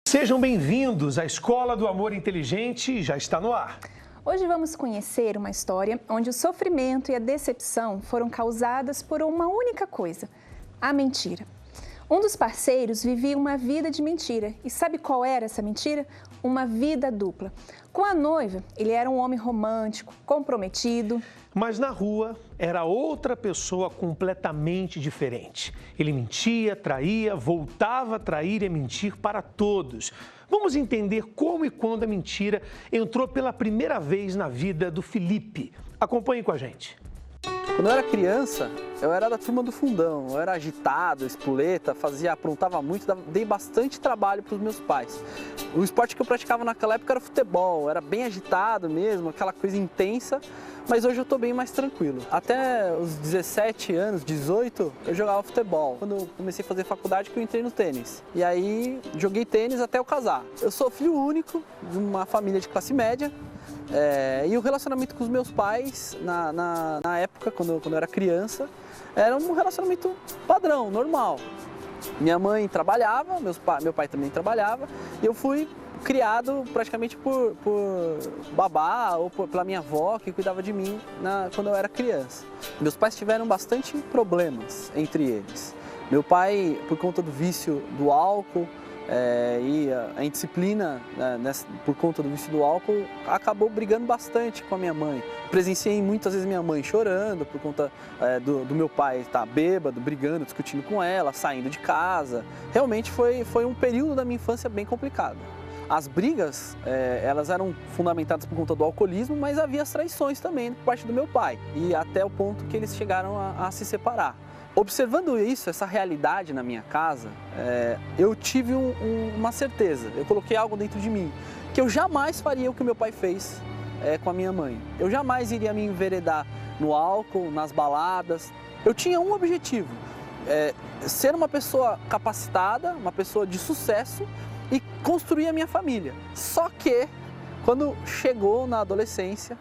Sejam bem-vindos à Escola do Amor Inteligente, já está no ar. Hoje vamos conhecer uma história onde o sofrimento e a decepção foram causadas por uma única coisa, a mentira. Um dos parceiros vivia uma vida de mentira. E sabe qual era essa mentira? Uma vida dupla. Com a noiva, ele era um homem romântico, comprometido. Mas na rua era outra pessoa completamente diferente. Ele mentia, traía, voltava a trair e mentir para todos. Vamos entender como e quando a mentira entrou pela primeira vez na vida do Felipe. Acompanhe com a gente. Quando eu era criança, eu era da turma do fundão, eu era agitado, espoleta, aprontava muito, dei bastante trabalho para os meus pais. O esporte que eu praticava naquela época era futebol, era bem agitado mesmo, aquela coisa intensa, mas hoje eu estou bem mais tranquilo. Até os 17 anos, 18, eu jogava futebol. Quando eu comecei a fazer faculdade, eu entrei no tênis. E aí, joguei tênis até eu casar. Eu sou filho único de uma família de classe média. E o relacionamento com os meus pais, na época, quando eu era criança, era um relacionamento padrão, normal. Minha mãe trabalhava, meu pai também trabalhava, e eu fui criado praticamente por babá ou pela minha avó, que cuidava de mim quando eu era criança. Meus pais tiveram bastante problemas entre eles. Meu pai, por conta do vício do álcool, e a indisciplina, por conta do vício do álcool, acabou brigando bastante com a minha mãe. Presenciei muitas vezes minha mãe chorando por conta do meu pai estar bêbado, brigando, discutindo com ela, saindo de casa. Realmente foi um período da minha infância bem complicado. As brigas, elas eram fundamentadas por conta do alcoolismo, mas havia as traições também por parte do meu pai, e até o ponto que eles chegaram a se separar. Observando isso, essa realidade na minha casa, eu tive uma certeza, eu coloquei algo dentro de mim, que eu jamais faria o que o meu pai fez com a minha mãe. Eu jamais iria me enveredar no álcool, nas baladas. Eu tinha um objetivo, ser uma pessoa capacitada, uma pessoa de sucesso e construir a minha família. Só que, quando chegou na adolescência,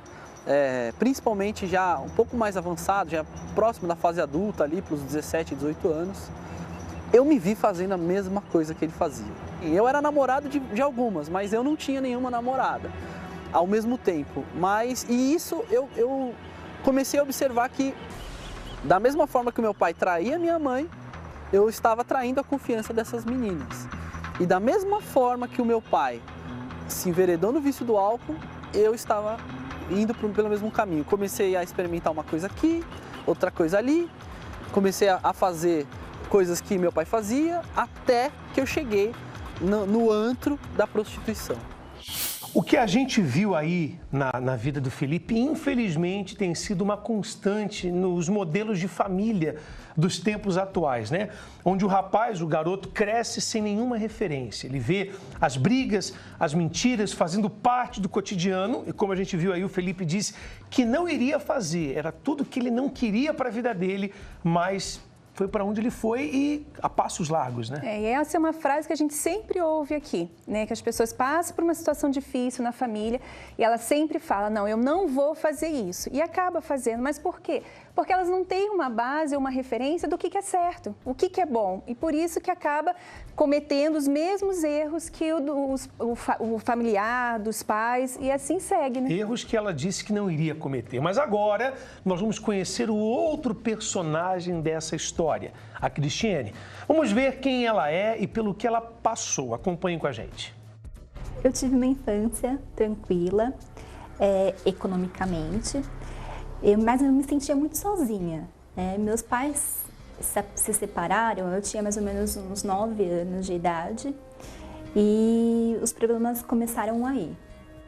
principalmente já um pouco mais avançado, já próximo da fase adulta, ali para os 17, 18 anos, eu me vi fazendo a mesma coisa que ele fazia. Eu era namorado de algumas, mas eu não tinha nenhuma namorada ao mesmo tempo. E isso eu comecei a observar que, da mesma forma que o meu pai traía minha mãe, eu estava traindo a confiança dessas meninas. E da mesma forma que o meu pai se enveredou no vício do álcool, eu estava indo pelo mesmo caminho. Comecei a experimentar uma coisa aqui, outra coisa ali, comecei a fazer coisas que meu pai fazia, até que eu cheguei no antro da prostituição. O que a gente viu aí na vida do Felipe, infelizmente, tem sido uma constante nos modelos de família dos tempos atuais, né? Onde o rapaz, o garoto, cresce sem nenhuma referência. Ele vê as brigas, as mentiras fazendo parte do cotidiano e, como a gente viu aí, o Felipe disse que não iria fazer. Era tudo que ele não queria para a vida dele, mas foi para onde ele foi e a passos largos, né? E essa é uma frase que a gente sempre ouve aqui, né? Que as pessoas passam por uma situação difícil na família e ela sempre fala, não, eu não vou fazer isso. E acaba fazendo. Mas por quê? Porque elas não têm uma base, uma referência do que é certo, o que é bom. E por isso que acaba cometendo os mesmos erros que o familiar, dos pais, e assim segue, né? Erros que ela disse que não iria cometer. Mas agora nós vamos conhecer o outro personagem dessa história, a Cristiane. Vamos ver quem ela é e pelo que ela passou. Acompanhem com a gente. Eu tive uma infância tranquila, economicamente, mas eu me sentia muito sozinha. Meus pais se separaram, eu tinha mais ou menos uns 9 anos de idade e os problemas começaram aí.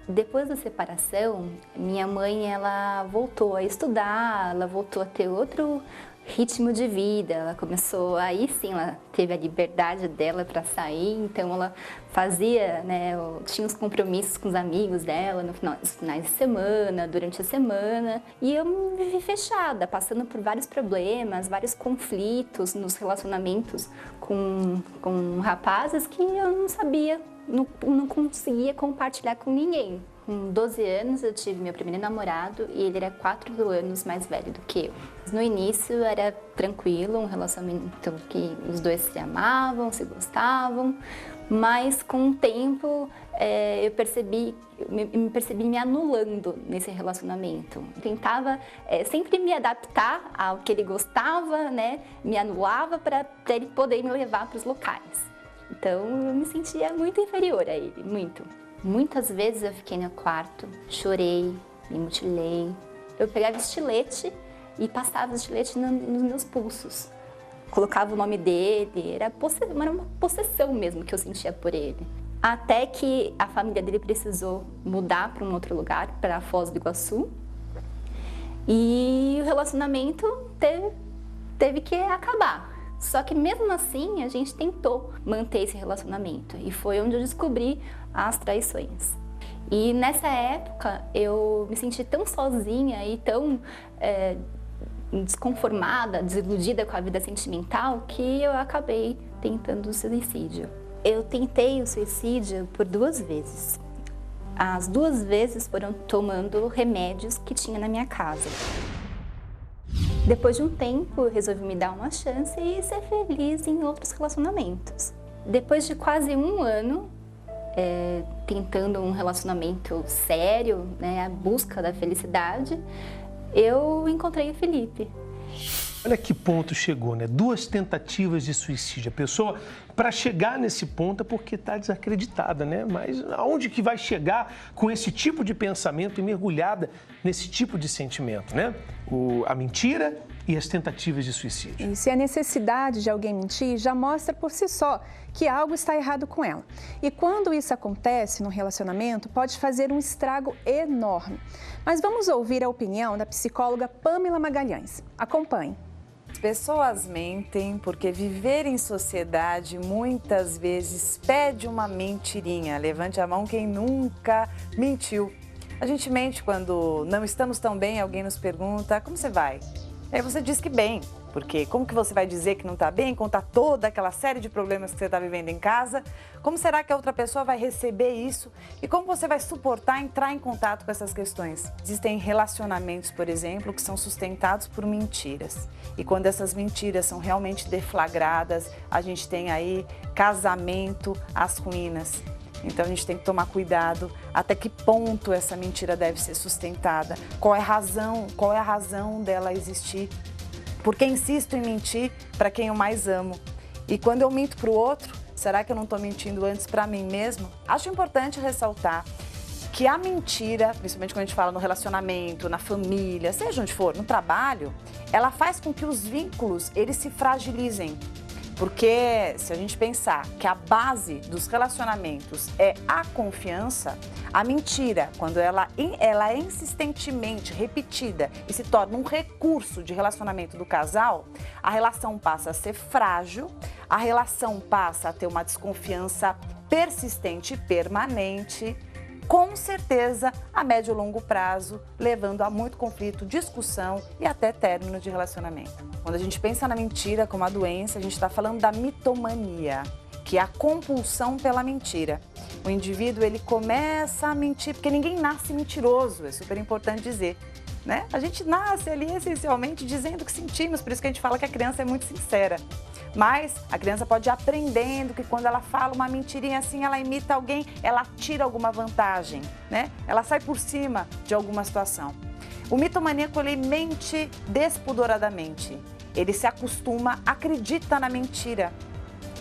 Depois da separação, minha mãe ela voltou a estudar, ela voltou a ter outro ritmo de vida, ela começou, aí sim, ela teve a liberdade dela para sair, então ela fazia, né, tinha os compromissos com os amigos dela nos finais de semana, durante a semana, e eu me vi fechada, passando por vários problemas, vários conflitos nos relacionamentos com rapazes que eu não sabia, não conseguia compartilhar com ninguém. Com 12 anos eu tive meu primeiro namorado e ele era 4 anos mais velho do que eu. No início era tranquilo, um relacionamento que os dois se amavam, se gostavam, mas com o tempo eu me percebi me anulando nesse relacionamento. Eu tentava sempre me adaptar ao que ele gostava, né? Me anulava para ele poder me levar para os locais. Então eu me sentia muito inferior a ele, muito. Muitas vezes eu fiquei no quarto, chorei, me mutilei. Eu pegava estilete e passava o estilete nos meus pulsos. Colocava o nome dele, era uma possessão mesmo que eu sentia por ele. Até que a família dele precisou mudar para um outro lugar, para Foz do Iguaçu. E o relacionamento teve que acabar. Só que mesmo assim a gente tentou manter esse relacionamento. E foi onde eu descobri as traições. E nessa época eu me senti tão sozinha e tão desconformada, desiludida com a vida sentimental, que eu acabei tentando o suicídio. Eu tentei o suicídio por 2 vezes. As 2 vezes foram tomando remédios que tinha na minha casa. Depois de um tempo, eu resolvi me dar uma chance e ser feliz em outros relacionamentos. Depois de quase 1 ano, tentando um relacionamento sério, né, a busca da felicidade, eu encontrei o Felipe. Olha que ponto chegou, né? 2 tentativas de suicídio. A pessoa, para chegar nesse ponto, é porque está desacreditada, né? Mas aonde que vai chegar com esse tipo de pensamento e mergulhada nesse tipo de sentimento, né? A mentira e as tentativas de suicídio. E se a necessidade de alguém mentir já mostra por si só que algo está errado com ela. E quando isso acontece no relacionamento, pode fazer um estrago enorme. Mas vamos ouvir a opinião da psicóloga Pamela Magalhães. Acompanhe. As pessoas mentem porque viver em sociedade muitas vezes pede uma mentirinha. Levante a mão quem nunca mentiu. A gente mente quando não estamos tão bem, alguém nos pergunta, como você vai? Aí você diz que bem, porque como que você vai dizer que não está bem, contar toda aquela série de problemas que você está vivendo em casa? Como será que a outra pessoa vai receber isso? E como você vai suportar entrar em contato com essas questões? Existem relacionamentos, por exemplo, que são sustentados por mentiras. E quando essas mentiras são realmente deflagradas, a gente tem aí casamento às ruínas. Então a gente tem que tomar cuidado até que ponto essa mentira deve ser sustentada, qual é a razão dela existir, por que insisto em mentir para quem eu mais amo. E quando eu minto para o outro, será que eu não estou mentindo antes para mim mesmo? Acho importante ressaltar que a mentira, principalmente quando a gente fala no relacionamento, na família, seja onde for, no trabalho, ela faz com que os vínculos eles se fragilizem. Porque se a gente pensar que a base dos relacionamentos é a confiança, a mentira, quando ela é insistentemente repetida e se torna um recurso de relacionamento do casal, a relação passa a ser frágil, a relação passa a ter uma desconfiança persistente e permanente, com certeza a médio e longo prazo, levando a muito conflito, discussão e até término de relacionamento. Quando a gente pensa na mentira como a doença, a gente está falando da mitomania, que é a compulsão pela mentira. O indivíduo ele começa a mentir, porque ninguém nasce mentiroso, é super importante dizer, né? A gente nasce ali essencialmente dizendo o que sentimos, por isso que a gente fala que a criança é muito sincera. Mas a criança pode ir aprendendo que quando ela fala uma mentirinha assim, ela imita alguém, ela tira alguma vantagem, né? Ela sai por cima de alguma situação. O mitomaníaco, ele mente despoderadamente. Ele se acostuma, acredita na mentira,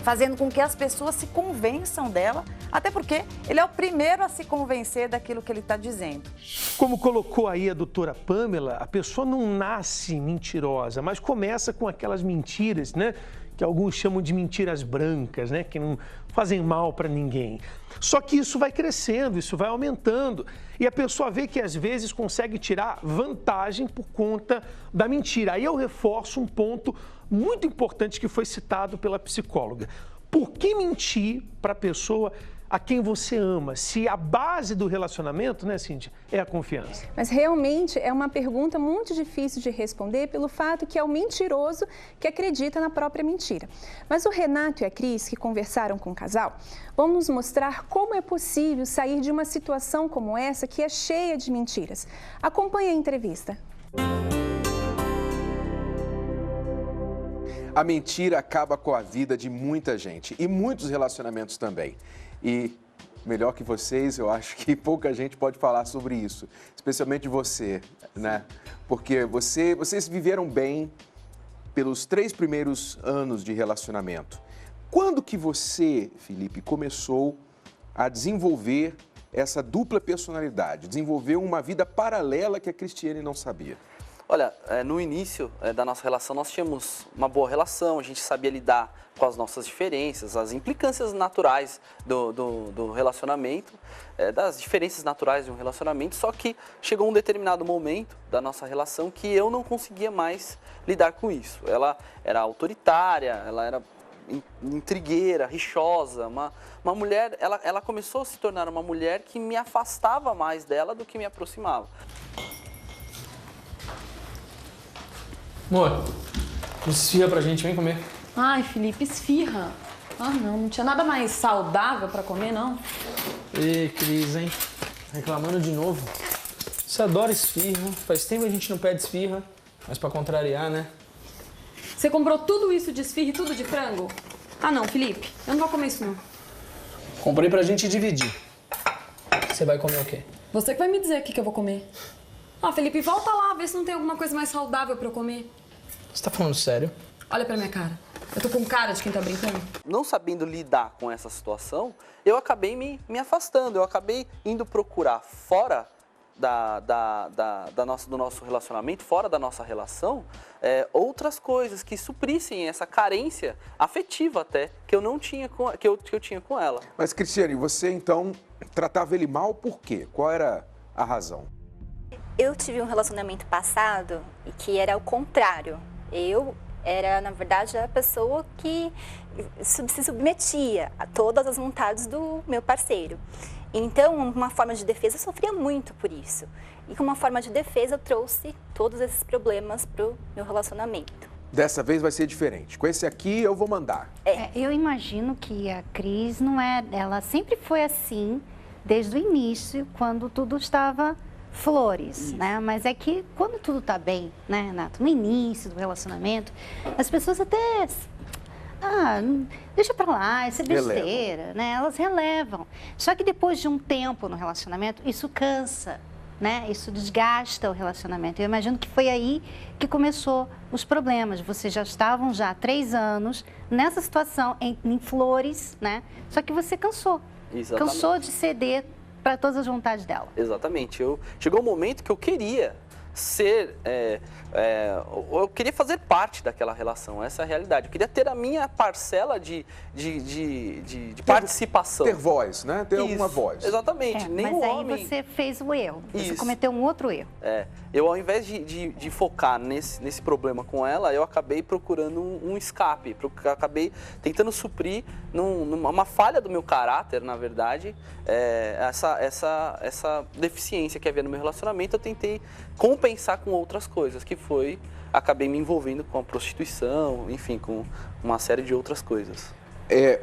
fazendo com que as pessoas se convençam dela, até porque ele é o primeiro a se convencer daquilo que ele está dizendo. Como colocou aí a doutora Pamela, a pessoa não nasce mentirosa, mas começa com aquelas mentiras, né? Que alguns chamam de mentiras brancas, né? Que não fazem mal para ninguém. Só que isso vai crescendo, isso vai aumentando. E a pessoa vê que às vezes consegue tirar vantagem por conta da mentira. Aí eu reforço um ponto muito importante que foi citado pela psicóloga. Por que mentir para a pessoa a quem você ama, se a base do relacionamento, né, Cíntia, é a confiança? Mas realmente é uma pergunta muito difícil de responder pelo fato que é o mentiroso que acredita na própria mentira. Mas o Renato e a Cris, que conversaram com o casal, vão nos mostrar como é possível sair de uma situação como essa que é cheia de mentiras. Acompanhe a entrevista. A mentira acaba com a vida de muita gente e muitos relacionamentos também. E melhor que vocês, eu acho que pouca gente pode falar sobre isso, especialmente você, né? Porque vocês viveram bem pelos 3 primeiros anos de relacionamento. Quando que você, Felipe, começou a desenvolver essa dupla personalidade, desenvolver uma vida paralela que a Cristiane não sabia? Olha, no início da nossa relação, nós tínhamos uma boa relação, a gente sabia lidar com as nossas diferenças, as implicâncias naturais do relacionamento, das diferenças naturais de um relacionamento, só que chegou um determinado momento da nossa relação que eu não conseguia mais lidar com isso. Ela era autoritária, ela era intrigueira, rixosa, uma mulher, ela começou a se tornar uma mulher que me afastava mais dela do que me aproximava. Amor, esfirra pra gente, vem comer. Ai, Felipe, esfirra. Ah, não tinha nada mais saudável pra comer, não. Ê, Cris, hein? Reclamando de novo. Você adora esfirra, faz tempo a gente não pede esfirra, mas pra contrariar, né? Você comprou tudo isso de esfirra e tudo de frango? Ah, não, Felipe, eu não vou comer isso, não. Comprei pra gente dividir. Você vai comer o quê? Você que vai me dizer o que eu vou comer. Ah, Felipe, volta lá, vê se não tem alguma coisa mais saudável pra eu comer. Você tá falando sério? Olha pra minha cara. Eu tô com cara de quem tá brincando. Não sabendo lidar com essa situação, eu acabei me afastando, eu acabei indo procurar fora do nosso relacionamento, fora da nossa relação, outras coisas que suprissem essa carência afetiva até, que eu não tinha que eu tinha com ela. Mas, Cristiane, você então tratava ele mal por quê? Qual era a razão? Eu tive um relacionamento passado que era o contrário. Eu era, na verdade, a pessoa que se submetia a todas as vontades do meu parceiro. Então, uma forma de defesa, eu sofria muito por isso. E com uma forma de defesa, eu trouxe todos esses problemas para o meu relacionamento. Dessa vez vai ser diferente. Com esse aqui eu vou mandar. Eu imagino que a Cris não é... Ela sempre foi assim, desde o início, quando tudo estava flores, né? Mas é que quando tudo tá bem, né, Renato? No início do relacionamento, as pessoas até... deixa pra lá, isso é besteira, né? Elas relevam. Só que depois de um tempo no relacionamento, isso cansa, né? Isso desgasta o relacionamento. Eu imagino que foi aí que começou os problemas. Vocês já estavam há 3 anos nessa situação, em flores, né? Só que você cansou. Exatamente. Cansou de ceder para todas as vontades dela. Exatamente. Chegou um momento que eu queria ser, eu queria fazer parte daquela relação, essa é a realidade. Eu queria ter a minha parcela de participação. Ter voz, né? Ter alguma voz. Exatamente. Nem mas o aí homem... você fez o erro, você Isso. cometeu um outro erro. Eu ao invés de focar nesse problema com ela, eu acabei procurando um escape, acabei tentando suprir numa falha do meu caráter, na verdade, essa deficiência que havia no meu relacionamento, eu tentei compensar com outras coisas, que acabei me envolvendo com a prostituição, enfim, com uma série de outras coisas.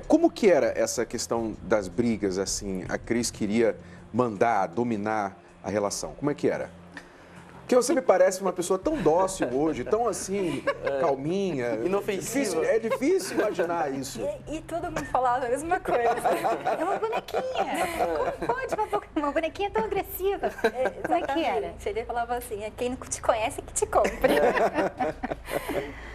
Como que era essa questão das brigas, assim? A Cris queria mandar, dominar a relação. Como é que era? Porque você me parece uma pessoa tão dócil hoje, tão assim, calminha. Inofensiva. É difícil imaginar isso. E todo mundo falava a mesma coisa. É uma bonequinha. Como pode uma bonequinha tão agressiva? Como é que era? Ele falava assim, quem não te conhece que te compre.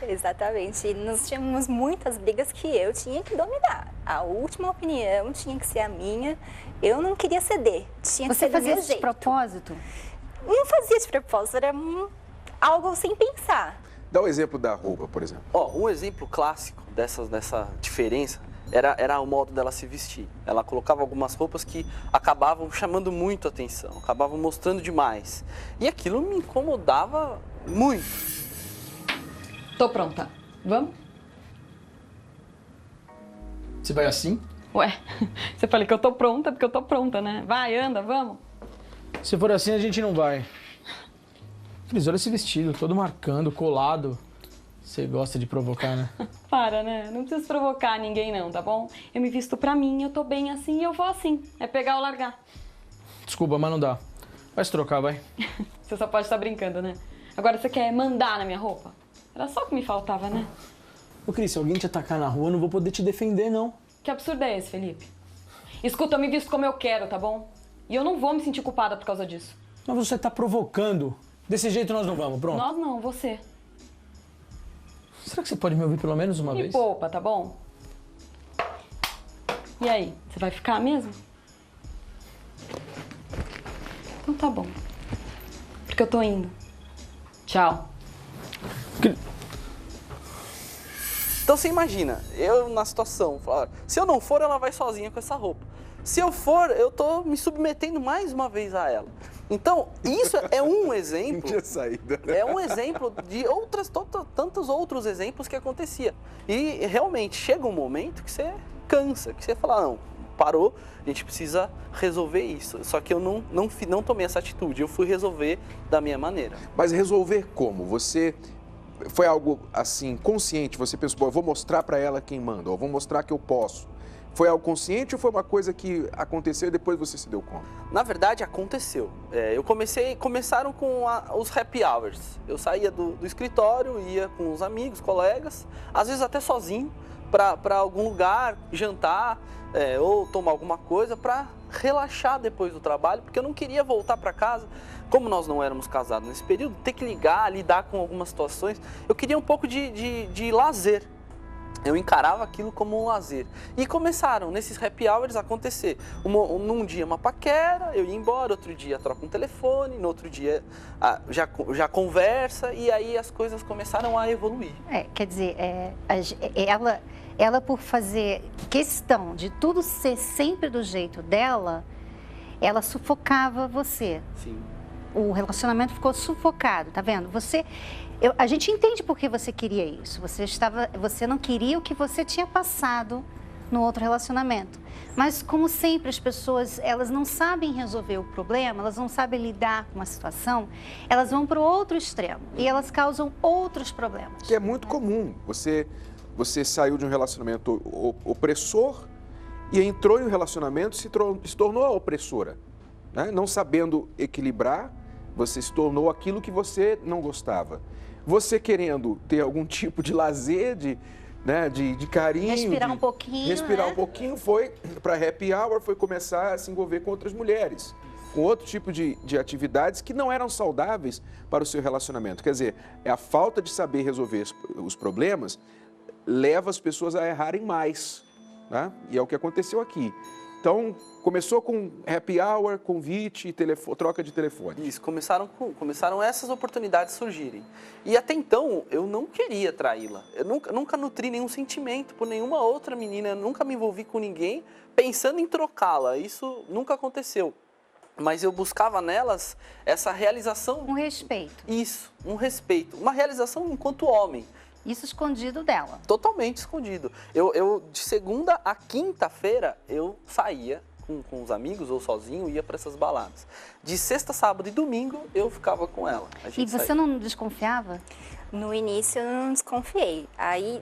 Exatamente. E nós tínhamos muitas brigas que eu tinha que dominar. A última opinião tinha que ser a minha. Eu não queria ceder. Tinha que ser do meu jeito. Você fazia isso de propósito? Não fazia de propósito, era algo sem pensar. Dá o exemplo da roupa, por exemplo. Um exemplo clássico dessa diferença era o modo dela se vestir. Ela colocava algumas roupas que acabavam chamando muito a atenção, acabavam mostrando demais. E aquilo me incomodava muito. Tô pronta. Vamos? Você vai assim? Ué, você falou que eu tô pronta, porque eu tô pronta, né? Vai, anda, vamos. Se for assim, a gente não vai. Cris, olha esse vestido, todo marcando, colado. Você gosta de provocar, né? Para, né? Não precisa provocar ninguém não, tá bom? Eu me visto pra mim, eu tô bem assim e eu vou assim. É pegar ou largar. Desculpa, mas não dá. Vai se trocar, vai. Você só pode estar brincando, né? Agora você quer mandar na minha roupa? Era só o que me faltava, né? Ô, Cris, se alguém te atacar na rua, eu não vou poder te defender, não. Que absurdo é esse, Felipe? Escuta, eu me visto como eu quero, tá bom? E eu não vou me sentir culpada por causa disso. Mas você tá provocando. Desse jeito nós não vamos, pronto? Nós não, você. Será que você pode me ouvir pelo menos uma Me vez? poupa, tá bom? E aí, você vai ficar mesmo? Então tá bom. Porque eu tô indo. Tchau. Então você imagina, eu na situação, falar, se eu não for, ela vai sozinha com essa roupa. Se eu for, eu tô me submetendo mais uma vez a ela. Então, isso é um exemplo. Não tinha saída, né? É um exemplo de tantos outros exemplos que acontecia. E realmente chega um momento que você cansa, que você fala, não, parou, a gente precisa resolver isso. Só que eu não tomei essa atitude, eu fui resolver da minha maneira. Mas resolver como? Você foi algo assim consciente? Você pensou, bom, eu vou mostrar para ela quem manda, eu vou mostrar que eu posso. Foi algo consciente ou foi uma coisa que aconteceu e depois você se deu conta? Na verdade, aconteceu. Começaram com os happy hours. Eu saía do escritório, ia com os amigos, colegas, às vezes até sozinho, para algum lugar, jantar ou tomar alguma coisa para relaxar depois do trabalho, porque eu não queria voltar para casa. Como nós não éramos casados nesse período, ter que ligar, lidar com algumas situações, eu queria um pouco de lazer. Eu encarava aquilo como um lazer. E começaram, nesses happy hours, a acontecer. Num dia uma paquera, eu ia embora, outro dia troca um telefone, no outro dia já conversa, e aí as coisas começaram a evoluir. Quer dizer, ela por fazer questão de tudo ser sempre do jeito dela, ela sufocava você. Sim. O relacionamento ficou sufocado, tá vendo? A gente entende por que você queria isso. Você não queria o que você tinha passado no outro relacionamento. Mas, como sempre, as pessoas, elas não sabem resolver o problema, elas não sabem lidar com uma situação, elas vão para o outro extremo e elas causam outros problemas. Que é muito comum. Você saiu de um relacionamento opressor e entrou em um relacionamento e se tornou a opressora. Né? Não sabendo equilibrar, você se tornou aquilo que você não gostava. Você querendo ter algum tipo de lazer, de carinho. Respirar um pouquinho. Respirar um pouquinho, foi para happy hour, foi começar a se envolver com outras mulheres, com outro tipo de atividades que não eram saudáveis para o seu relacionamento. Quer dizer, a falta de saber resolver os problemas leva as pessoas a errarem mais. Né? E é o que aconteceu aqui. Então, começou com happy hour, convite e troca de telefone. Isso, começaram essas oportunidades surgirem. E até então, eu não queria traí-la. Eu nunca nutri nenhum sentimento por nenhuma outra menina. Eu nunca me envolvi com ninguém pensando em trocá-la. Isso nunca aconteceu. Mas eu buscava nelas essa realização... Um respeito. Isso, um respeito. Uma realização enquanto homem. Isso escondido dela. Totalmente escondido. De segunda a quinta-feira, eu saía com os amigos ou sozinho, ia para essas baladas. De sexta, sábado e domingo, eu ficava com ela. E você não desconfiava? No início eu não desconfiei. Aí,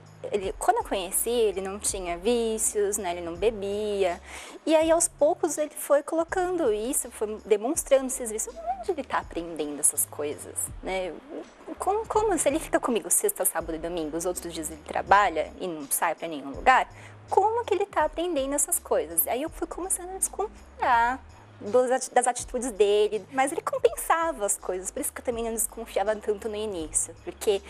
quando eu conheci, ele não tinha vícios, né? Ele não bebia. E aí, aos poucos, ele foi colocando isso, foi demonstrando esses vícios. Onde ele está aprendendo essas coisas, né? Como se ele fica comigo sexta, sábado e domingo, os outros dias ele trabalha e não sai para nenhum lugar, como que ele está aprendendo essas coisas? Aí eu fui começando a desconfiar das atitudes dele, mas ele compensava as coisas, por isso que eu também não desconfiava tanto no início, porque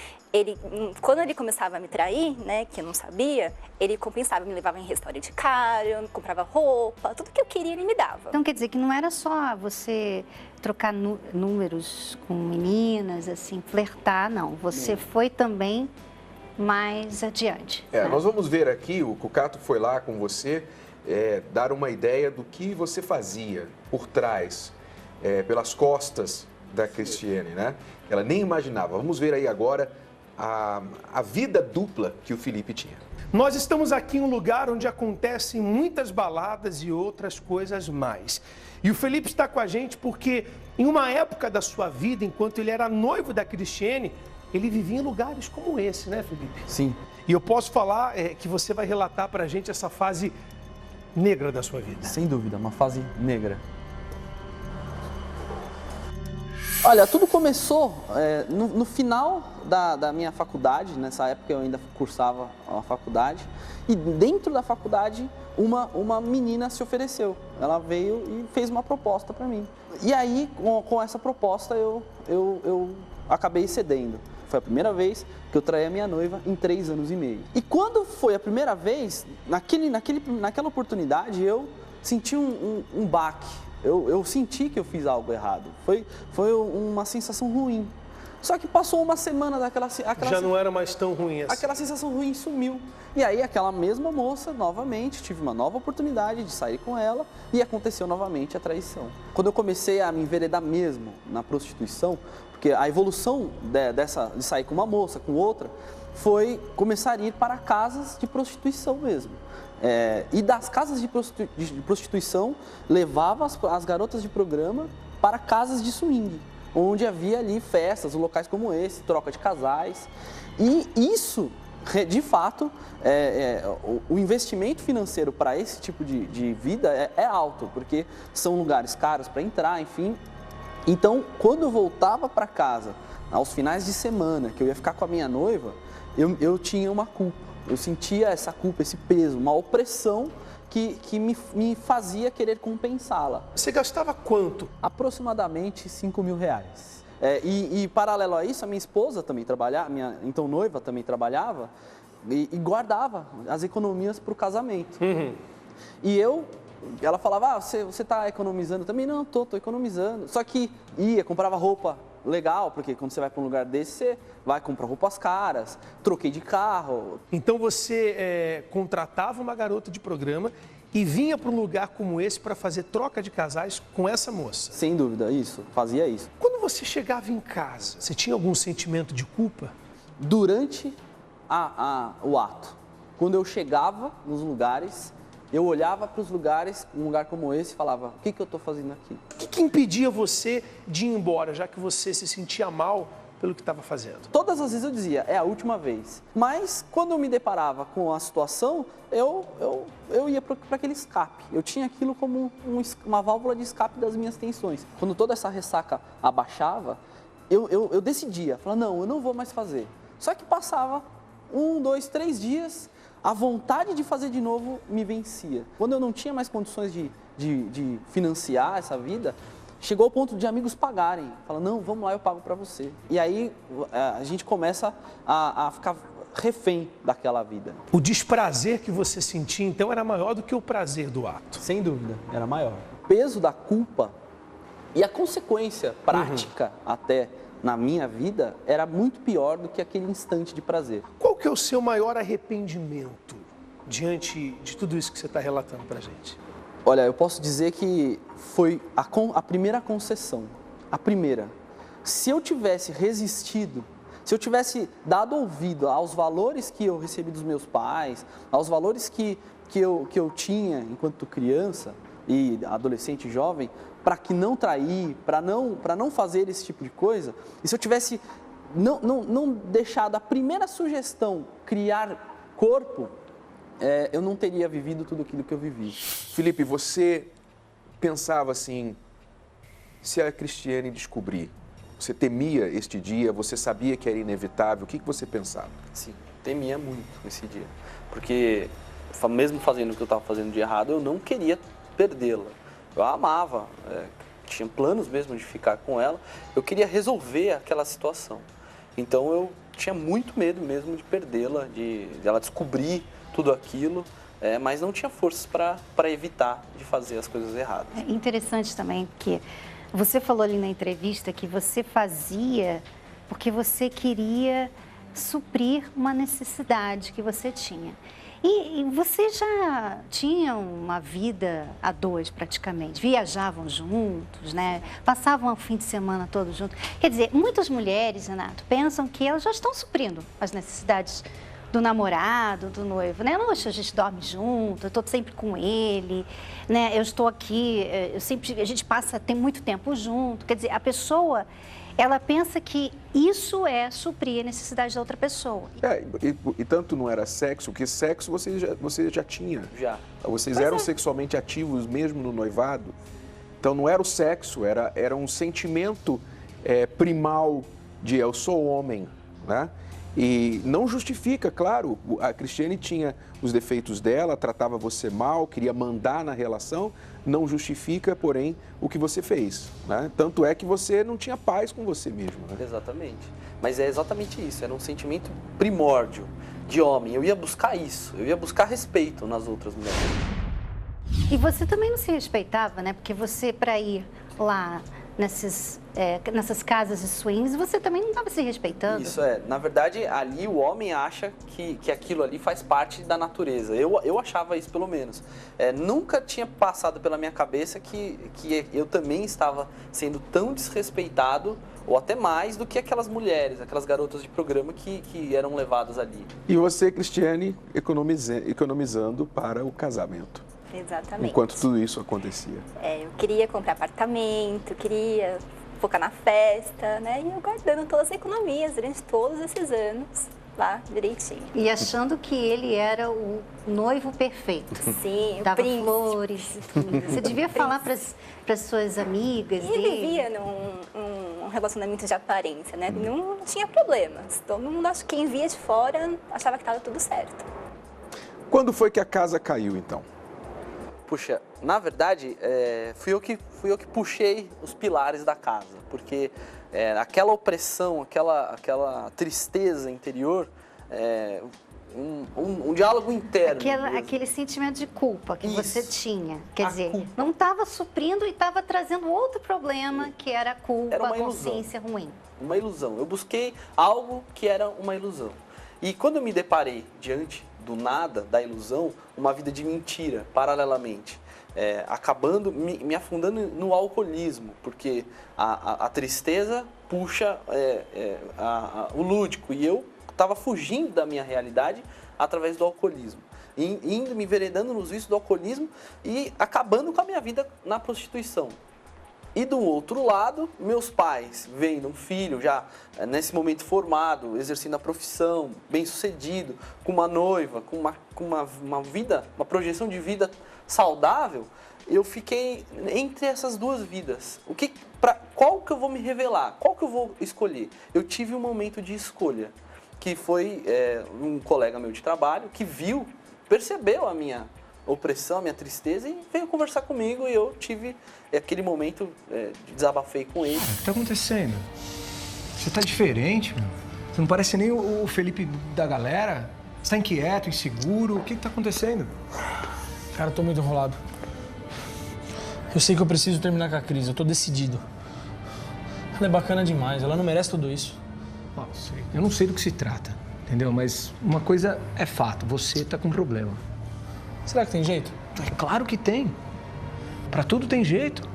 quando ele começava a me trair, né, que eu não sabia, ele compensava, me levava em restaurante caro, me comprava roupa, tudo que eu queria ele me dava. Então quer dizer que não era só você trocar números com meninas, assim, flertar, não, você foi também mais adiante. Né? Nós vamos ver aqui, o Cucato foi lá com você, dar uma ideia do que você fazia por trás, pelas costas da Cristiane, né? Ela nem imaginava. Vamos ver aí agora a vida dupla que o Felipe tinha. Nós estamos aqui em um lugar onde acontecem muitas baladas e outras coisas mais. E o Felipe está com a gente porque em uma época da sua vida, enquanto ele era noivo da Cristiane, ele vivia em lugares como esse, né, Felipe? Sim. E eu posso falar que você vai relatar pra gente essa fase negra da sua vida. Sem dúvida, uma fase negra. Olha, tudo começou no final da minha faculdade. Nessa época eu ainda cursava a faculdade, e dentro da faculdade uma menina se ofereceu. Ela veio e fez uma proposta para mim. E aí, com essa proposta, eu acabei cedendo. Foi a primeira vez que eu traí a minha noiva em 3 anos e meio. E quando foi a primeira vez, naquela oportunidade, eu senti um baque. Eu senti que eu fiz algo errado. Foi uma sensação ruim. Só que passou uma semana Já não era mais tão ruim assim. Aquela sensação ruim sumiu. E aí aquela mesma moça, novamente, tive uma nova oportunidade de sair com ela e aconteceu novamente a traição. Quando eu comecei a me enveredar mesmo na prostituição, porque a evolução de sair com uma moça, com outra, foi começar a ir para casas de prostituição mesmo. E das casas de prostituição, levava as garotas de programa para casas de swing, onde havia ali festas, locais como esse, troca de casais. E isso, de fato, o investimento financeiro para esse tipo de vida é alto, porque são lugares caros para entrar, enfim. Então, quando eu voltava para casa, aos finais de semana, que eu ia ficar com a minha noiva, eu tinha uma culpa. Eu sentia essa culpa, esse peso, uma opressão que me fazia querer compensá-la. Você gastava quanto? Aproximadamente R$5.000. E paralelo a isso, a minha esposa também trabalhava, minha então noiva também trabalhava e guardava as economias para o casamento. Uhum. E ela falava, você está economizando também? Não, estou economizando. Só que comprava roupa legal, porque quando você vai para um lugar desse, você vai comprar roupas caras, troquei de carro. Então você contratava uma garota de programa e vinha para um lugar como esse para fazer troca de casais com essa moça? Sem dúvida, fazia isso. Quando você chegava em casa, você tinha algum sentimento de culpa? Durante o ato, quando eu chegava nos lugares, eu olhava para os lugares, um lugar como esse, e falava, o que eu estou fazendo aqui? O que impedia você de ir embora, já que você se sentia mal pelo que estava fazendo? Todas as vezes eu dizia, é a última vez. Mas quando eu me deparava com a situação, eu ia para aquele escape. Eu tinha aquilo como uma válvula de escape das minhas tensões. Quando toda essa ressaca abaixava, eu decidia, falava, não, eu não vou mais fazer. Só que passava 1, 2, 3 dias, a vontade de fazer de novo me vencia. Quando eu não tinha mais condições de financiar essa vida, chegou ao ponto de amigos pagarem. Fala, não, vamos lá, eu pago para você. E aí a gente começa a ficar refém daquela vida. O desprazer que você sentia, então, era maior do que o prazer do ato? Sem dúvida, era maior. O peso da culpa e a consequência prática até na minha vida era muito pior do que aquele instante de prazer. Qual que é o seu maior arrependimento diante de tudo isso que você está relatando para a gente? Olha, eu posso dizer que foi a primeira concessão. A primeira. Se eu tivesse resistido, se eu tivesse dado ouvido aos valores que eu recebi dos meus pais, aos valores que eu tinha enquanto criança e adolescente e jovem, para que não trair, para não fazer esse tipo de coisa, e se eu tivesse não deixado a primeira sugestão criar corpo, eu não teria vivido tudo aquilo que eu vivi. Felipe, você pensava assim, se a Cristiane descobrir, você temia este dia, você sabia que era inevitável, o que você pensava? Sim, temia muito esse dia, porque mesmo fazendo o que eu estava fazendo de errado, eu não queria perdê-la. Eu a amava, tinha planos mesmo de ficar com ela, eu queria resolver aquela situação. Então eu tinha muito medo mesmo de perdê-la, de ela descobrir tudo aquilo, mas não tinha forças para evitar de fazer as coisas erradas. É interessante também que você falou ali na entrevista que você fazia porque você queria suprir uma necessidade que você tinha. E você já tinha uma vida a dois praticamente, viajavam juntos, né? Passavam o fim de semana todos juntos. Quer dizer, muitas mulheres, Renato, pensam que elas já estão suprindo as necessidades do namorado, do noivo, né? Nossa, a gente dorme junto, eu estou sempre com ele, né? Eu estou aqui, a gente tem muito tempo junto. Quer dizer, a pessoa, ela pensa que isso é suprir a necessidade da outra pessoa. E tanto não era sexo, que sexo você já tinha. Já. Vocês eram sexualmente ativos mesmo no noivado. Então não era o sexo, era um sentimento primal de eu sou homem, né? E não justifica, claro, a Cristiane tinha os defeitos dela, tratava você mal, queria mandar na relação, não justifica, porém, o que você fez, né? Tanto é que você não tinha paz com você mesmo, né? Exatamente. Mas é exatamente isso, era um sentimento primórdio de homem. Eu ia buscar isso, eu ia buscar respeito nas outras mulheres. E você também não se respeitava, né? Porque você, para ir lá nessas casas de swings, você também não estava se respeitando. Isso na verdade, ali o homem acha que aquilo ali faz parte da natureza. Eu achava isso, pelo menos. Nunca tinha passado pela minha cabeça que eu também estava sendo tão desrespeitado, ou até mais, do que aquelas mulheres, aquelas garotas de programa que eram levadas ali. E você, Cristiane, economizando para o casamento. Exatamente. Enquanto tudo isso acontecia. Eu queria comprar apartamento, queria focar na festa, né? E eu guardando todas as economias durante todos esses anos lá direitinho. E achando que ele era o noivo perfeito. Sim, o dava príncipe. Flores e tudo. Você devia falar para as suas amigas E ele dele. vivia num relacionamento de aparência, né? Não tinha problemas. Todo mundo, quem via de fora, achava que estava tudo certo. Quando foi que a casa caiu, então? Puxa, na verdade, fui eu que puxei os pilares da casa, porque aquela opressão, aquela tristeza interior, um diálogo interno. Aquele sentimento de culpa que você tinha. Quer dizer, culpa. não estava suprindo e estava trazendo outro problema, que era a culpa, Era uma a consciência ruim. Uma ilusão. Eu busquei algo que era uma ilusão. E quando eu me deparei diante do nada, da ilusão, uma vida de mentira, paralelamente, acabando, me afundando no alcoolismo, porque a tristeza puxa o lúdico, e eu estava fugindo da minha realidade através do alcoolismo, indo me enveredando nos vícios do alcoolismo e acabando com a minha vida na prostituição. E do outro lado, meus pais vendo um filho já nesse momento formado, exercendo a profissão, bem-sucedido, com uma noiva, com uma vida, uma projeção de vida saudável, eu fiquei entre essas duas vidas. Qual que eu vou me revelar? Qual que eu vou escolher? Eu tive um momento de escolha, que foi um colega meu de trabalho que percebeu a minha opressão, a minha tristeza, e veio conversar comigo, e eu tive aquele momento, desabafei com ele. O que está acontecendo? Você tá diferente, meu. Você não parece nem o Felipe da galera. Você tá inquieto, inseguro. O que tá acontecendo? Cara, eu tô muito enrolado. Eu sei que eu preciso terminar com a Cris, eu tô decidido. Ela é bacana demais, ela não merece tudo isso. Eu não sei do que se trata, entendeu? Mas uma coisa é fato, você tá com problema. Será que tem jeito? É claro que tem. Pra tudo tem jeito.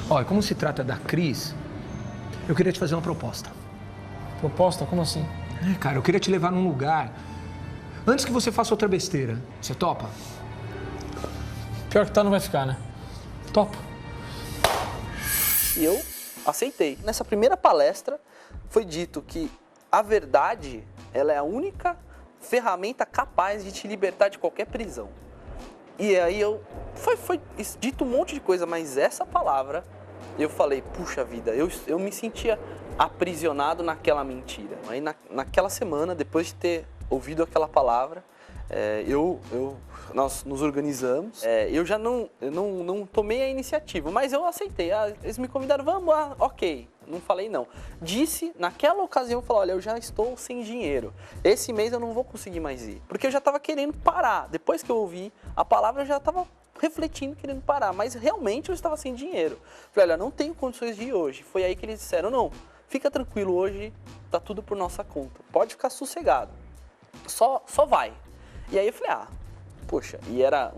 Olha, como se trata da Cris, eu queria te fazer uma proposta. Proposta? Como assim? Cara, eu queria te levar num lugar antes que você faça outra besteira. Você topa? Pior que tá, não vai ficar, né? Topo. E eu aceitei. Nessa primeira palestra foi dito que a verdade, ela é a única ferramenta capaz de te libertar de qualquer prisão. E aí foi dito um monte de coisa, mas essa palavra, eu falei, puxa vida, eu me sentia aprisionado naquela mentira. Aí naquela semana, depois de ter ouvido aquela palavra, nós nos organizamos. Eu já não tomei a iniciativa, mas eu aceitei. Eles me convidaram, vamos, ok. Não falei não. Disse, naquela ocasião, falei, olha, eu já estou sem dinheiro. Esse mês eu não vou conseguir mais ir. Porque eu já estava querendo parar. Depois que eu ouvi a palavra, eu já estava refletindo, querendo parar. Mas realmente eu estava sem dinheiro. Falei, olha, não tenho condições de ir hoje. Foi aí que eles disseram, não, fica tranquilo, hoje tá tudo por nossa conta. Pode ficar sossegado. Só vai. E aí eu falei, poxa, e era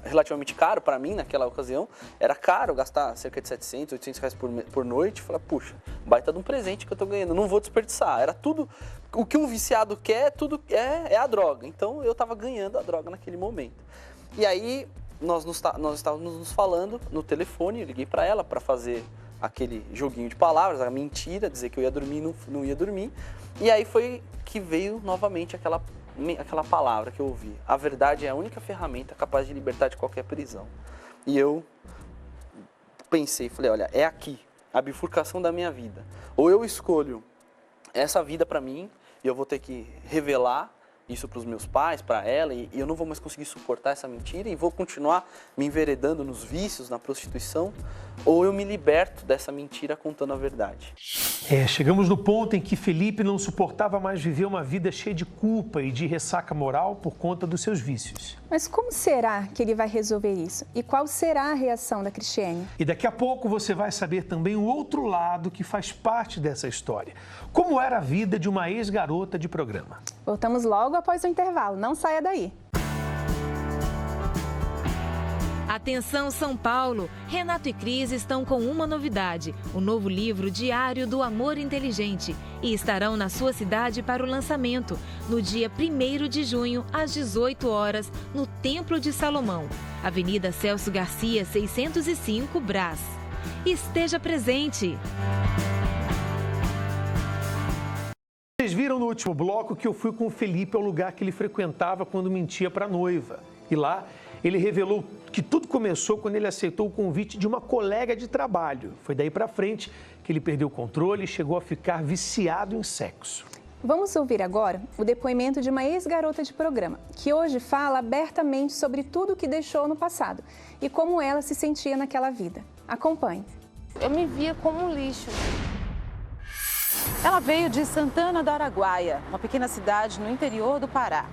relativamente caro para mim naquela ocasião, era caro gastar cerca de 700, 800 reais por noite. Falei, puxa, baita de um presente que eu tô ganhando, não vou desperdiçar. Era tudo, o que um viciado quer, tudo é a droga. Então eu tava ganhando a droga naquele momento. E aí nós estávamos nos falando no telefone, eu liguei para ela para fazer aquele joguinho de palavras, a mentira, dizer que eu ia dormir, não ia dormir. E aí foi que veio novamente aquela palavra que eu ouvi. A verdade é a única ferramenta capaz de libertar de qualquer prisão. E eu pensei, falei, olha, é aqui. a bifurcação da minha vida. Ou eu escolho essa vida para mim e eu vou ter que revelar isso para os meus pais, para ela, e eu não vou mais conseguir suportar essa mentira e vou continuar me enveredando nos vícios, na prostituição, ou eu me liberto dessa mentira contando a verdade. Chegamos no ponto em que Felipe não suportava mais viver uma vida cheia de culpa e de ressaca moral por conta dos seus vícios. Mas como será que ele vai resolver isso? E qual será a reação da Cristiane? E daqui a pouco você vai saber também o outro lado que faz parte dessa história. Como era a vida de uma ex-garota de programa. Voltamos logo após o intervalo. Não saia daí. Atenção São Paulo! Renato e Cris estão com uma novidade, o novo livro Diário do Amor Inteligente, e estarão na sua cidade para o lançamento, no dia 1º de junho, às 18 horas, no Templo de Salomão, Avenida Celso Garcia, 605, Brás. Esteja presente! Vocês viram no último bloco que eu fui com o Felipe ao lugar que ele frequentava quando mentia para a noiva. E lá ele revelou que tudo começou quando ele aceitou o convite de uma colega de trabalho. Foi daí para frente que ele perdeu o controle e chegou a ficar viciado em sexo. Vamos ouvir agora o depoimento de uma ex-garota de programa, que hoje fala abertamente sobre tudo o que deixou no passado e como ela se sentia naquela vida. Acompanhe. Eu me via como um lixo. Ela veio de Santana do Araguaia, uma pequena cidade no interior do Pará.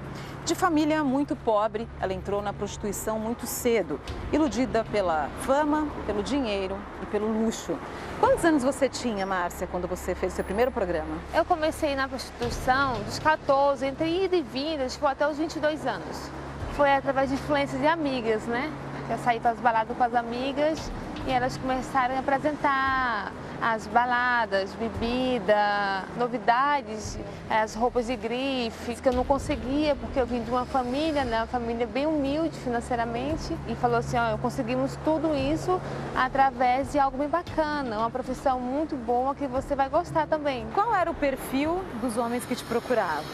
De família muito pobre, ela entrou na prostituição muito cedo, iludida pela fama, pelo dinheiro e pelo luxo. Quantos anos você tinha, Márcia, quando você fez o seu primeiro programa? Eu comecei na prostituição dos 14, entre ida e vinda, acho que até os 22 anos. Foi através de influência de amigas, né? Eu saí para as baladas com as amigas e elas começaram a apresentar as baladas, bebida, novidades, as roupas de grife, que eu não conseguia porque eu vim de uma família, né, uma família bem humilde financeiramente, e falou assim, ó, conseguimos tudo isso através de algo bem bacana, uma profissão muito boa que você vai gostar também. Qual era o perfil dos homens que te procuravam?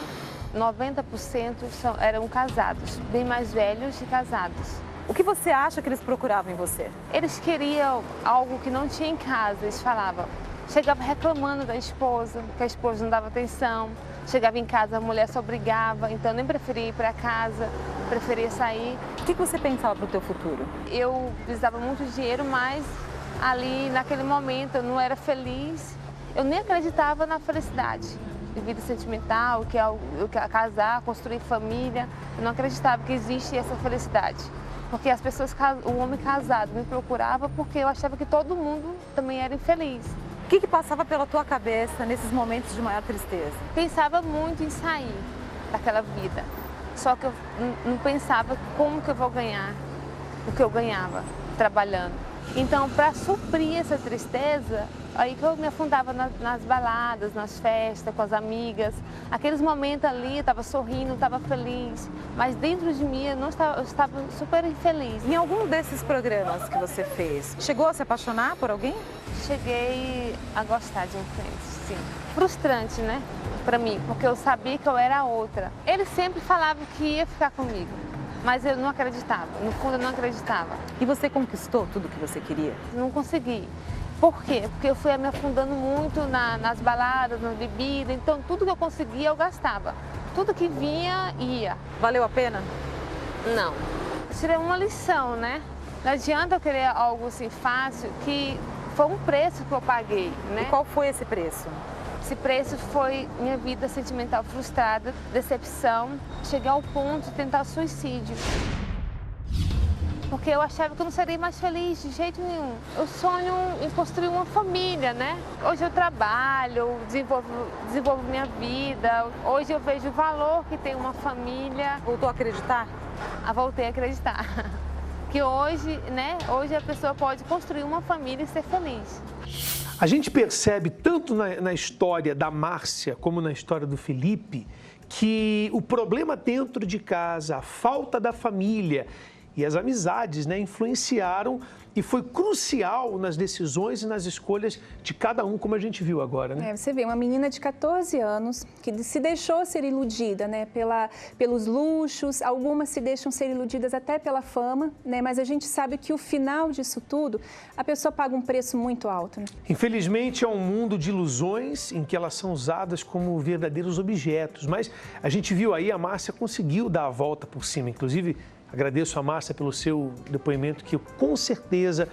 90% eram casados, bem mais velhos e casados. O que você acha que eles procuravam em você? Eles queriam algo que não tinha em casa, eles falavam. Chegava reclamando da esposa, que a esposa não dava atenção. Chegava em casa, a mulher só brigava, então eu nem preferia ir para casa, preferia sair. O que você pensava para o teu futuro? Eu precisava muito de dinheiro, mas ali, naquele momento, eu não era feliz. Eu nem acreditava na felicidade de vida sentimental, que é casar, construir família. Eu não acreditava que existe essa felicidade. Porque as pessoas, o homem casado me procurava porque eu achava que todo mundo também era infeliz. O que passava pela tua cabeça nesses momentos de maior tristeza? Pensava muito em sair daquela vida. Só que eu não pensava como que eu vou ganhar o que eu ganhava trabalhando. Então, para suprir essa tristeza, aí que eu me afundava nas baladas, nas festas, com as amigas. Aqueles momentos ali, eu estava sorrindo, estava feliz, mas dentro de mim eu estava super infeliz. Em algum desses programas que você fez, chegou a se apaixonar por alguém? Cheguei a gostar de um cliente, sim. Frustrante, né, para mim, porque eu sabia que eu era outra. Ele sempre falava que ia ficar comigo. Mas eu não acreditava, no fundo eu não acreditava. E você conquistou tudo o que você queria? Não consegui. Por quê? Porque eu fui me afundando muito nas baladas, nas bebidas, então tudo que eu conseguia eu gastava. Tudo que vinha, ia. Valeu a pena? Não. Eu tirei uma lição, né? Não adianta eu querer algo assim fácil, que foi um preço que eu paguei, né? E qual foi esse preço? Esse preço foi minha vida sentimental frustrada, decepção, cheguei ao ponto de tentar suicídio. Porque eu achava que eu não seria mais feliz de jeito nenhum. Eu sonho em construir uma família, né? Hoje eu trabalho, desenvolvo minha vida. Hoje eu vejo o valor que tem uma família. Voltou a acreditar? Voltei a acreditar. Que hoje, né? Hoje a pessoa pode construir uma família e ser feliz. A gente percebe tanto na história da Márcia como na história do Felipe que o problema dentro de casa, a falta da família e as amizades, né, influenciaram e foi crucial nas decisões e nas escolhas de cada um, como a gente viu agora, né? Você vê, uma menina de 14 anos que se deixou ser iludida, né, pelos luxos, algumas se deixam ser iludidas até pela fama, né, mas a gente sabe que o final disso tudo, a pessoa paga um preço muito alto, né? Infelizmente, é um mundo de ilusões em que elas são usadas como verdadeiros objetos, mas a gente viu aí, a Márcia conseguiu dar a volta por cima. Inclusive, agradeço a Márcia pelo seu depoimento, que com certeza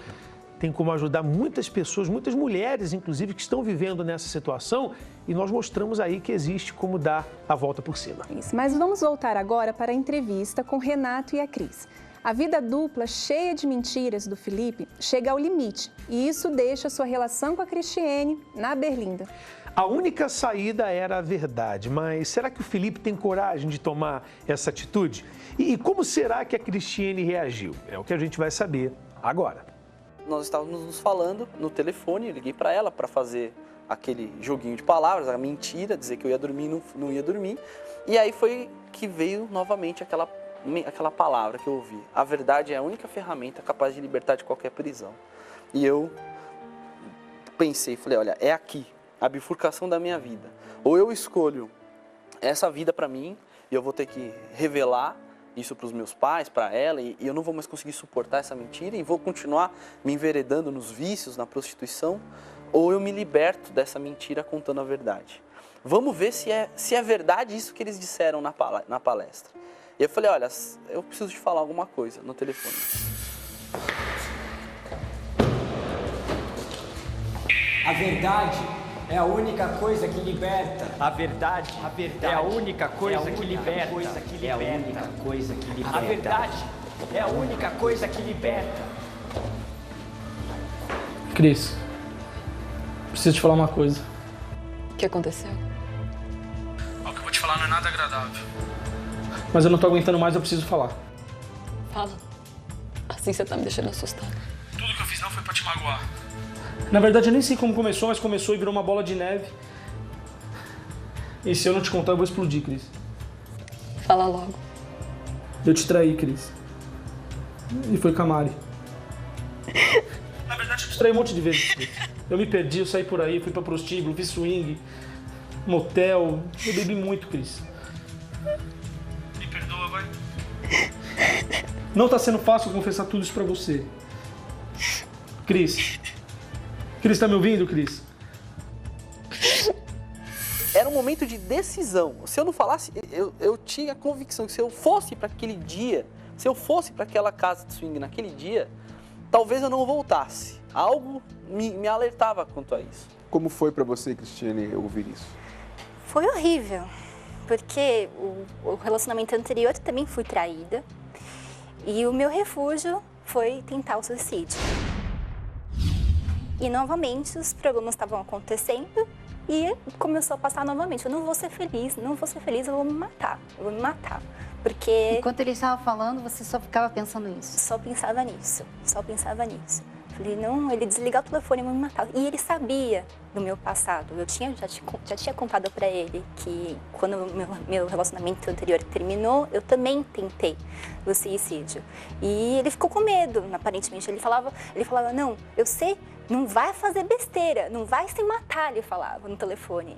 tem como ajudar muitas pessoas, muitas mulheres, inclusive, que estão vivendo nessa situação, e nós mostramos aí que existe como dar a volta por cima. Isso, mas vamos voltar agora para a entrevista com Renato e a Cris. A vida dupla, cheia de mentiras do Felipe, chega ao limite, e isso deixa sua relação com a Cristiane na berlinda. A única saída era a verdade, mas será que o Felipe tem coragem de tomar essa atitude? E como será que a Cristiane reagiu? É o que a gente vai saber agora. Nós estávamos nos falando no telefone, eu liguei para ela para fazer aquele joguinho de palavras, a mentira, dizer que eu ia dormir e não ia dormir. E aí foi que veio novamente aquela palavra que eu ouvi. A verdade é a única ferramenta capaz de libertar de qualquer prisão. E eu pensei, falei, olha, é aqui a bifurcação da minha vida. Ou eu escolho essa vida para mim e eu vou ter que revelar isso para os meus pais, para ela, e eu não vou mais conseguir suportar essa mentira e vou continuar me enveredando nos vícios, na prostituição, ou eu me liberto dessa mentira contando a verdade. Vamos ver se é verdade isso que eles disseram na palestra. E eu falei, olha, eu preciso te falar alguma coisa no telefone. A verdade é a única coisa que liberta. A verdade é a única coisa que liberta. É a única coisa que liberta. A verdade é a única coisa que liberta. Cris, preciso te falar uma coisa. O que aconteceu? O que eu vou te falar não é nada agradável. Mas eu não tô aguentando mais, eu preciso falar. Fala. Assim você tá me deixando assustado. Tudo que eu fiz não foi pra te magoar. Na verdade, eu nem sei como começou, mas começou e virou uma bola de neve. E se eu não te contar, eu vou explodir, Cris. Fala logo. Eu te traí, Cris. E foi com a Mari. Na verdade, eu te traí um monte de vezes, Cris. Eu me perdi, eu saí por aí, fui pra prostíbulo, fiz swing, motel. Eu bebi muito, Cris. Me perdoa, vai. Não tá sendo fácil confessar tudo isso pra você. Cris. Cris, tá me ouvindo, Cris? Era um momento de decisão. Se eu não falasse, eu tinha a convicção que se eu fosse para aquele dia, se eu fosse para aquela casa de swing naquele dia, talvez eu não voltasse. Algo me alertava quanto a isso. Como foi para você, Cristiane, ouvir isso? Foi horrível, porque o relacionamento anterior também fui traída e o meu refúgio foi tentar o suicídio. E novamente os problemas estavam acontecendo e começou a passar novamente. Eu não vou ser feliz, eu vou me matar, Porque... Enquanto ele estava falando, você só ficava pensando nisso? Só pensava nisso. Falei, não, ele desligar o telefone e me matar. E ele sabia do meu passado. Eu já tinha contado para ele que quando meu relacionamento anterior terminou, eu também tentei o suicídio. E ele ficou com medo, aparentemente. Ele falava, não, eu sei, não vai fazer besteira, não vai se matar, ele falava no telefone.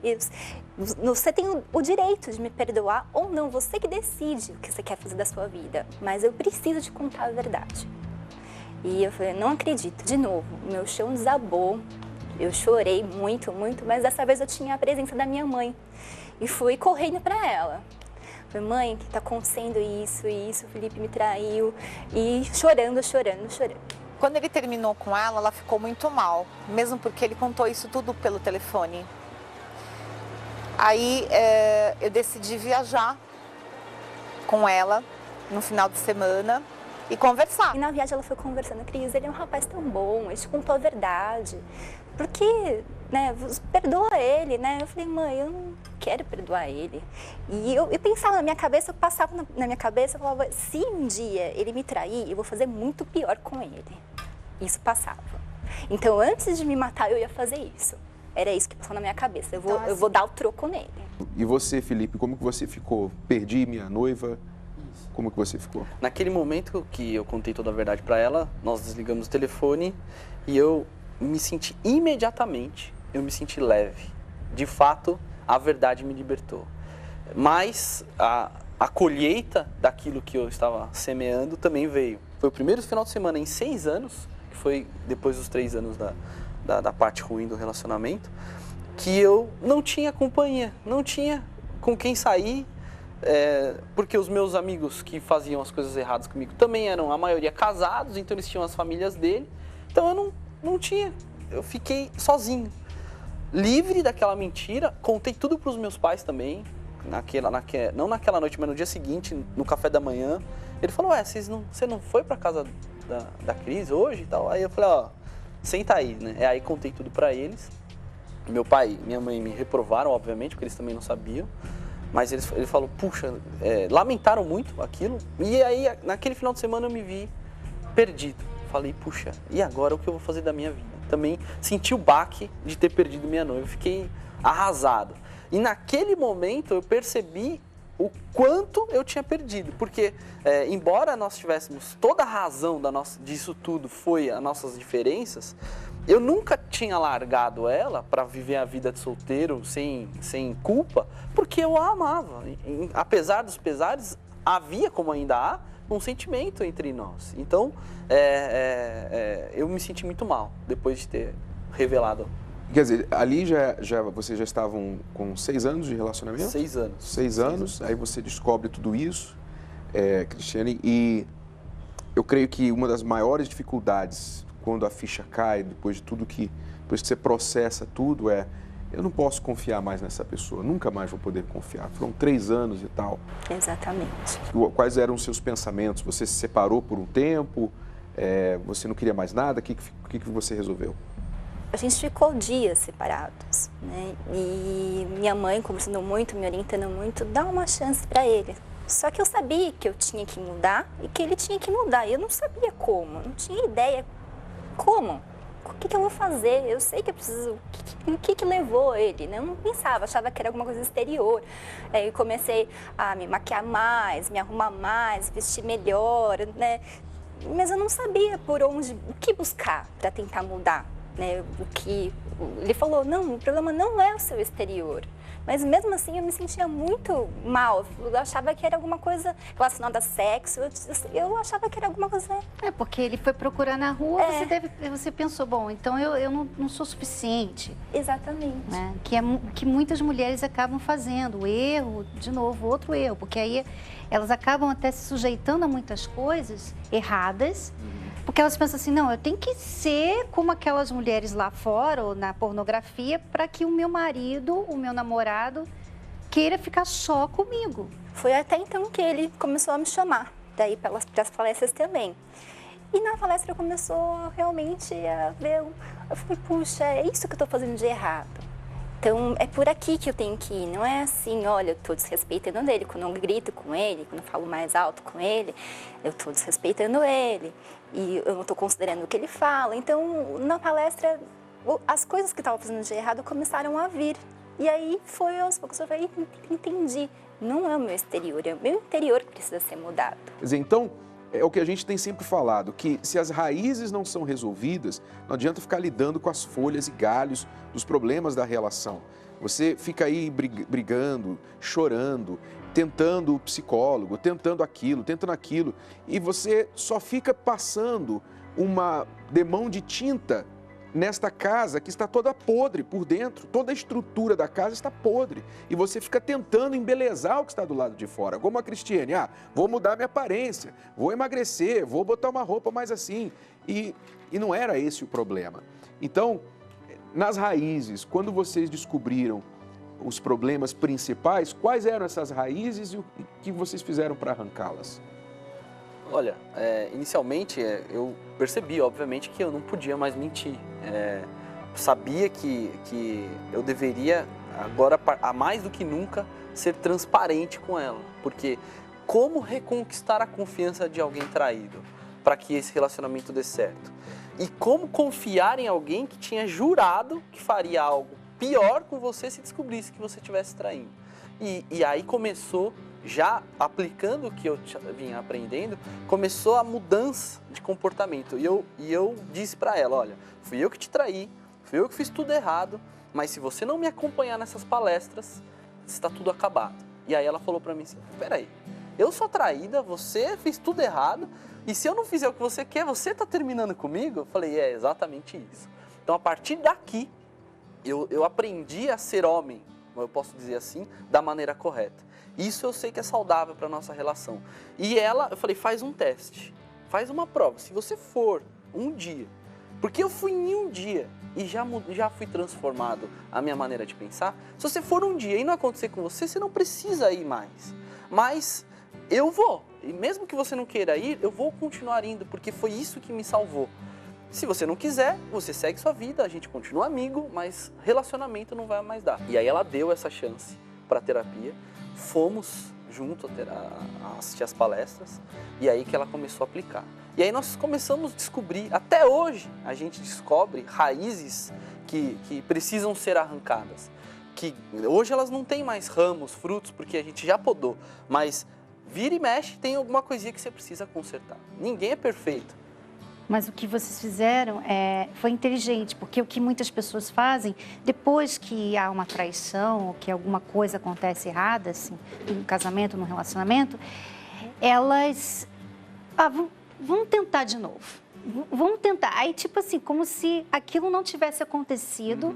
Você tem o direito de me perdoar ou não, você que decide o que você quer fazer da sua vida. Mas eu preciso te contar a verdade. E eu falei, não acredito, de novo, meu chão desabou, eu chorei muito, mas dessa vez eu tinha a presença da minha mãe. E fui correndo para ela. Falei, mãe, que tá acontecendo isso, o Felipe me traiu. E chorando. Quando ele terminou com ela ficou muito mal, mesmo porque ele contou isso tudo pelo telefone. Aí eu decidi viajar com ela no final de semana e conversar. E na viagem ela foi conversando, Cris, ele é um rapaz tão bom, ele te contou a verdade. Por que, né, perdoa ele, né? Eu falei, mãe, eu não quero perdoar ele. E eu pensava na minha cabeça, eu passava na minha cabeça, eu falava, se um dia ele me trair, eu vou fazer muito pior com ele. Isso passava. Então, antes de me matar, eu ia fazer isso. Era isso que passou na minha cabeça, eu vou dar o troco nele. E você, Felipe, como que você ficou? Perdi minha noiva? Como que você ficou? Naquele momento que eu contei toda a verdade para ela, nós desligamos o telefone e eu me senti imediatamente, leve. De fato, a verdade me libertou. Mas a colheita daquilo que eu estava semeando também veio. Foi o primeiro final de semana em 6 anos, que foi depois dos 3 anos da parte ruim do relacionamento, que eu não tinha companhia, não tinha com quem sair, porque os meus amigos que faziam as coisas erradas comigo também eram, a maioria, casados, então eles tinham as famílias dele, então eu não tinha, eu fiquei sozinho, livre daquela mentira, contei tudo para os meus pais também, não naquela noite, mas no dia seguinte, no café da manhã, ele falou, você não foi para casa da Cris hoje e tal? Aí eu falei, ó, senta aí, né? Aí contei tudo para eles. Meu pai e minha mãe me reprovaram, obviamente, porque eles também não sabiam. Mas ele falou, puxa, lamentaram muito aquilo. E aí, naquele final de semana, eu me vi perdido. Falei, puxa, e agora o que eu vou fazer da minha vida? Também senti o baque de ter perdido minha noiva. Fiquei arrasado. E naquele momento, eu percebi o quanto eu tinha perdido. Porque, embora nós tivéssemos toda a razão disso tudo, foi as nossas diferenças, eu nunca tinha largado ela para viver a vida de solteiro sem culpa, porque eu a amava. Apesar dos pesares, havia, como ainda há, um sentimento entre nós. Então, eu me senti muito mal depois de ter revelado. Quer dizer, ali vocês já estavam com 6 anos de relacionamento? 6 anos. 6 anos, aí você descobre tudo isso, Cristiane, e eu creio que uma das maiores dificuldades quando a ficha cai, depois que você processa tudo, eu não posso confiar mais nessa pessoa, nunca mais vou poder confiar. Foram 3 anos e tal. Exatamente. Quais eram os seus pensamentos? Você se separou por um tempo? Você não queria mais nada? O que você resolveu? A gente ficou dias separados, né? E minha mãe, conversando muito, me orientando muito, dá uma chance para ele. Só que eu sabia que eu tinha que mudar e que ele tinha que mudar. E eu não sabia como, não tinha ideia como. O que eu vou fazer? Eu sei que eu preciso... O que levou ele? Né? Eu não pensava, achava que era alguma coisa exterior. Aí comecei a me maquiar mais, me arrumar mais, vestir melhor, né? Mas eu não sabia o que buscar para tentar mudar. Né? Ele falou, não, o problema não é o seu exterior. Mas mesmo assim eu me sentia muito mal, eu achava que era alguma coisa relacionada a sexo, eu achava que era alguma coisa... Porque ele foi procurar na rua, você pensou, bom, então eu não sou suficiente. Exatamente. Né? Que muitas mulheres acabam fazendo, o erro, de novo, outro erro, porque aí elas acabam até se sujeitando a muitas coisas erradas, porque elas pensam assim, não, eu tenho que ser como aquelas mulheres lá fora, ou na pornografia, para que o meu marido, o meu namorado, queira ficar só comigo. Foi até então que ele começou a me chamar, daí para as palestras também. E na palestra começou realmente a ver, eu falei, puxa, é isso que eu estou fazendo de errado. Então, é por aqui que eu tenho que ir, não é assim, olha, eu estou desrespeitando ele, quando eu grito com ele, quando eu falo mais alto com ele, eu estou desrespeitando ele, e eu não estou considerando o que ele fala. Então, na palestra, as coisas que eu estava fazendo de errado começaram a vir. E aí, foi aos poucos, eu falei, entendi, não é o meu exterior, é o meu interior que precisa ser mudado. Quer dizer, então, é o que a gente tem sempre falado, que se as raízes não são resolvidas, não adianta ficar lidando com as folhas e galhos dos problemas da relação. Você fica aí brigando, chorando, tentando o psicólogo, tentando aquilo, e você só fica passando uma demão de tinta nesta casa que está toda podre por dentro, toda a estrutura da casa está podre. E você fica tentando embelezar o que está do lado de fora. Como a Cristiane, vou mudar minha aparência, vou emagrecer, vou botar uma roupa mais assim. E não era esse o problema. Então, nas raízes, quando vocês descobriram os problemas principais, quais eram essas raízes e o que vocês fizeram para arrancá-las? Olha, inicialmente eu percebi, obviamente, que eu não podia mais mentir. Sabia que eu deveria, agora, a mais do que nunca, ser transparente com ela. Porque como reconquistar a confiança de alguém traído para que esse relacionamento dê certo? E como confiar em alguém que tinha jurado que faria algo pior com você se descobrisse que você estivesse traindo? E aí começou já aplicando o que eu vinha aprendendo, começou a mudança de comportamento. E eu disse para ela, olha, fui eu que te traí, fui eu que fiz tudo errado, mas se você não me acompanhar nessas palestras, está tudo acabado. E aí ela falou para mim assim, peraí, eu sou traída, você fez tudo errado, e se eu não fizer o que você quer, você está terminando comigo? Eu falei, é exatamente isso. Então, a partir daqui, eu aprendi a ser homem, eu posso dizer assim, da maneira correta. Isso eu sei que é saudável para a nossa relação. E eu falei, faz um teste, faz uma prova. Se você for um dia, porque eu fui em um dia e já fui transformado a minha maneira de pensar, se você for um dia e não acontecer com você, você não precisa ir mais. Mas eu vou, e mesmo que você não queira ir, eu vou continuar indo, porque foi isso que me salvou. Se você não quiser, você segue sua vida, a gente continua amigo, mas relacionamento não vai mais dar. E aí ela deu essa chance para terapia, fomos junto a assistir as palestras, e aí que ela começou a aplicar. E aí nós começamos a descobrir, até hoje a gente descobre raízes que precisam ser arrancadas. Que hoje elas não têm mais ramos, frutos, porque a gente já podou, mas vira e mexe, tem alguma coisinha que você precisa consertar. Ninguém é perfeito. Mas o que vocês fizeram foi inteligente, porque o que muitas pessoas fazem, depois que há uma traição, ou que alguma coisa acontece errada, assim, num casamento, num relacionamento, elas vão tentar de novo. Vão tentar. Aí, tipo assim, como se aquilo não tivesse acontecido,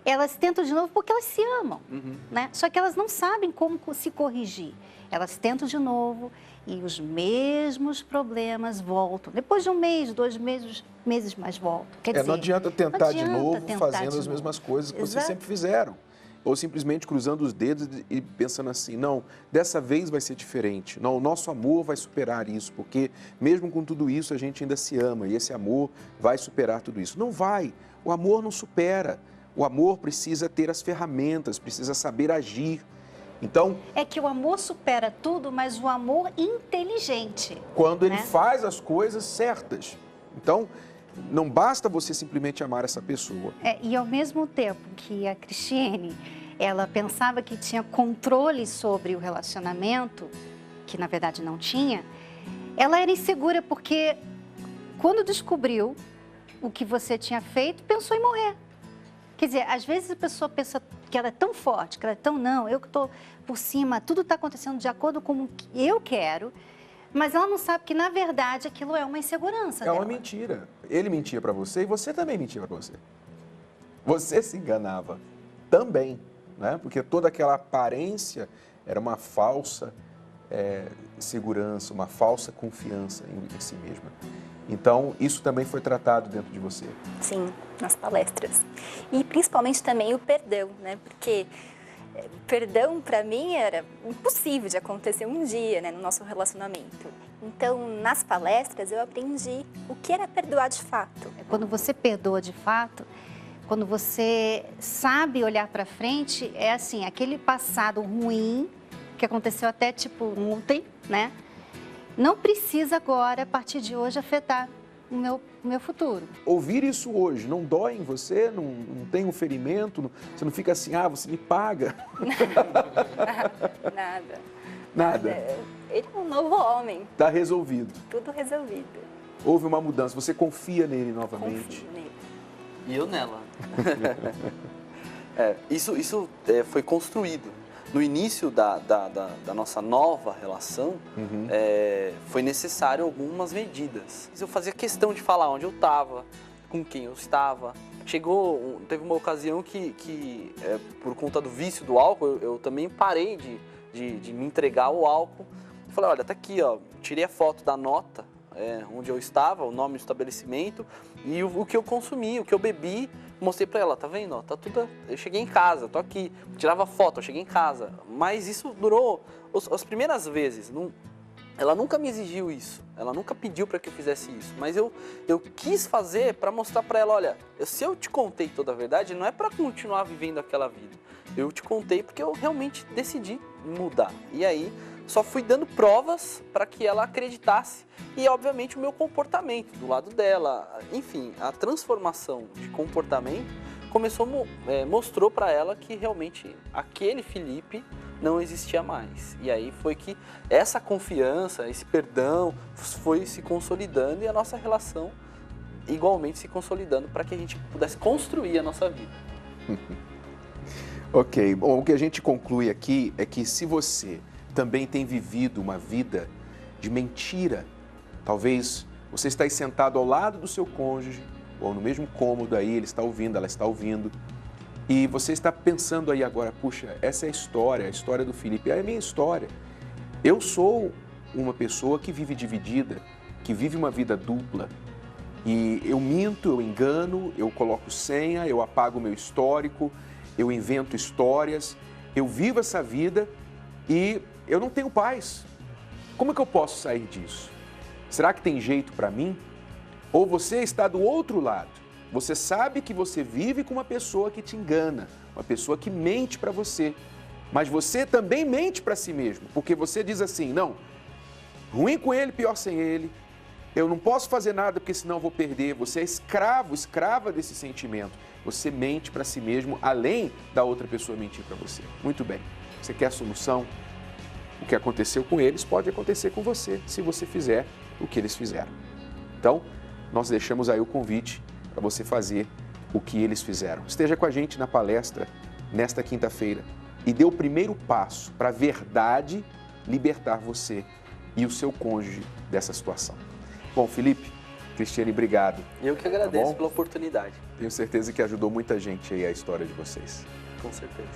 elas tentam de novo porque elas se amam, né? Só que elas não sabem como se corrigir. Elas tentam de novo e os mesmos problemas voltam. Depois de um mês, 2 meses mais voltam. Quer dizer, não adianta tentar de novo fazendo as mesmas coisas que vocês sempre fizeram. Ou simplesmente cruzando os dedos e pensando assim, não, dessa vez vai ser diferente. Não, o nosso amor vai superar isso, porque mesmo com tudo isso a gente ainda se ama e esse amor vai superar tudo isso. Não vai, o amor não supera. O amor precisa ter as ferramentas, precisa saber agir. Então, é que o amor supera tudo, mas o amor inteligente. Quando ele faz as coisas certas. Então, não basta você simplesmente amar essa pessoa. E ao mesmo tempo que a Cristiane, ela pensava que tinha controle sobre o relacionamento, que na verdade não tinha, ela era insegura porque quando descobriu o que você tinha feito, pensou em morrer. Quer dizer, às vezes a pessoa pensa que ela é tão forte, que ela é tão não, eu que estou por cima, tudo está acontecendo de acordo com o que eu quero, mas ela não sabe que, na verdade, aquilo é uma insegurança dela. É uma mentira. Ele mentia para você e você também mentia para você. Você se enganava também, né? Porque toda aquela aparência era uma falsa segurança, uma falsa confiança em si mesma. Então, isso também foi tratado dentro de você? Sim, nas palestras. E principalmente também o perdão, né? Porque perdão, para mim, era impossível de acontecer um dia, né, no nosso relacionamento. Então, nas palestras, eu aprendi o que era perdoar de fato. Quando você perdoa de fato, quando você sabe olhar para frente, é assim, aquele passado ruim, que aconteceu até tipo ontem, né? Não precisa agora, a partir de hoje, afetar o meu futuro. Ouvir isso hoje não dói em você? Não tem um ferimento? Você não fica assim, você me paga? Nada. Nada? Ele é um novo homem. Está resolvido. Tudo resolvido. Houve uma mudança, você confia nele novamente? Confio nele. E eu nela. Isso foi construído. No início da nossa nova relação, foi necessário algumas medidas. Eu fazia questão de falar onde eu estava, com quem eu estava. Teve uma ocasião que por conta do vício do álcool, eu também parei de me entregar ao álcool. Eu falei, olha, tá aqui, ó, tirei a foto da nota, onde eu estava, o nome do estabelecimento e o que eu consumi, o que eu bebi. Mostrei pra ela, tá vendo? Ó, tá tudo. Eu cheguei em casa, tô aqui. Tirava foto, eu cheguei em casa. Mas isso durou as primeiras vezes. Ela nunca me exigiu isso. Ela nunca pediu para que eu fizesse isso. Mas eu quis fazer para mostrar para ela, olha, se eu te contei toda a verdade, não é para continuar vivendo aquela vida. Eu te contei porque eu realmente decidi mudar. E aí só fui dando provas para que ela acreditasse e, obviamente, o meu comportamento do lado dela. Enfim, a transformação de comportamento mostrou para ela que realmente aquele Felipe não existia mais. E aí foi que essa confiança, esse perdão foi se consolidando e a nossa relação igualmente se consolidando para que a gente pudesse construir a nossa vida. Ok, bom, o que a gente conclui aqui é que se você também tem vivido uma vida de mentira, talvez você está aí sentado ao lado do seu cônjuge, ou no mesmo cômodo aí, ele está ouvindo, ela está ouvindo, e você está pensando aí agora, puxa, essa é a história do Felipe, é a minha história. Eu sou uma pessoa que vive dividida, que vive uma vida dupla, e eu minto, eu engano, eu coloco senha, eu apago o meu histórico, eu invento histórias, eu vivo essa vida e eu não tenho paz. Como é que eu posso sair disso? Será que tem jeito para mim? Ou você está do outro lado? Você sabe que você vive com uma pessoa que te engana, uma pessoa que mente para você, mas você também mente para si mesmo, porque você diz assim, não, ruim com ele, pior sem ele, eu não posso fazer nada porque senão eu vou perder. Você é escrava desse sentimento. Você mente para si mesmo, além da outra pessoa mentir para você. Muito bem. Você quer a solução? O que aconteceu com eles pode acontecer com você, se você fizer o que eles fizeram. Então, nós deixamos aí o convite para você fazer o que eles fizeram. Esteja com a gente na palestra nesta quinta-feira e dê o primeiro passo para a verdade libertar você e o seu cônjuge dessa situação. Bom, Felipe, Cristiane, obrigado. Eu que agradeço pela oportunidade. Tenho certeza que ajudou muita gente aí a história de vocês. Com certeza.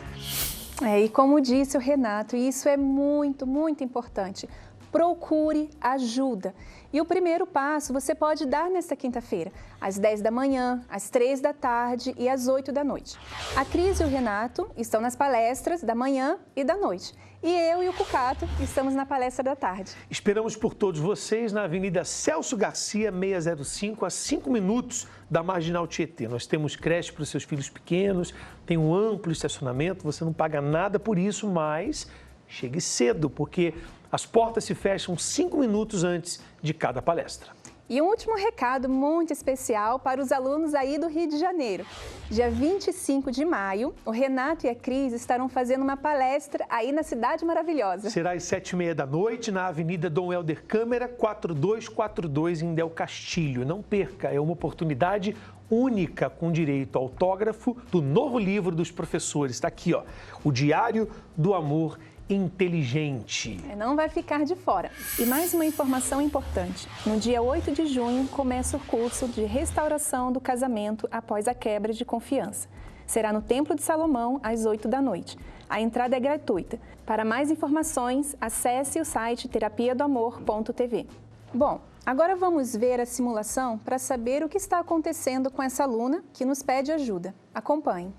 E como disse o Renato, isso é muito, muito importante. Procure ajuda. E o primeiro passo você pode dar nesta quinta-feira, às 10 da manhã, às 3 da tarde e às 8 da noite. A Cris e o Renato estão nas palestras da manhã e da noite. E eu e o Cucato estamos na palestra da tarde. Esperamos por todos vocês na Avenida Celso Garcia, 605, a 5 minutos da Marginal Tietê. Nós temos creche para os seus filhos pequenos, tem um amplo estacionamento, você não paga nada por isso, mas chegue cedo, porque as portas se fecham 5 minutos antes de cada palestra. E um último recado muito especial para os alunos aí do Rio de Janeiro. Dia 25 de maio, o Renato e a Cris estarão fazendo uma palestra aí na Cidade Maravilhosa. Será às 7h30 da noite, na Avenida Dom Helder Câmara, 4242, em Del Castilho. Não perca, é uma oportunidade única com direito ao autógrafo do novo livro dos professores. Está aqui, ó, O Diário do Amor Inteligente. Não vai ficar de fora. E mais uma informação importante. No dia 8 de junho, começa o curso de restauração do casamento após a quebra de confiança. Será no Templo de Salomão, às 8 da noite. A entrada é gratuita. Para mais informações, acesse o site terapiadoamor.tv. Bom, agora vamos ver a simulação para saber o que está acontecendo com essa aluna que nos pede ajuda. Acompanhe.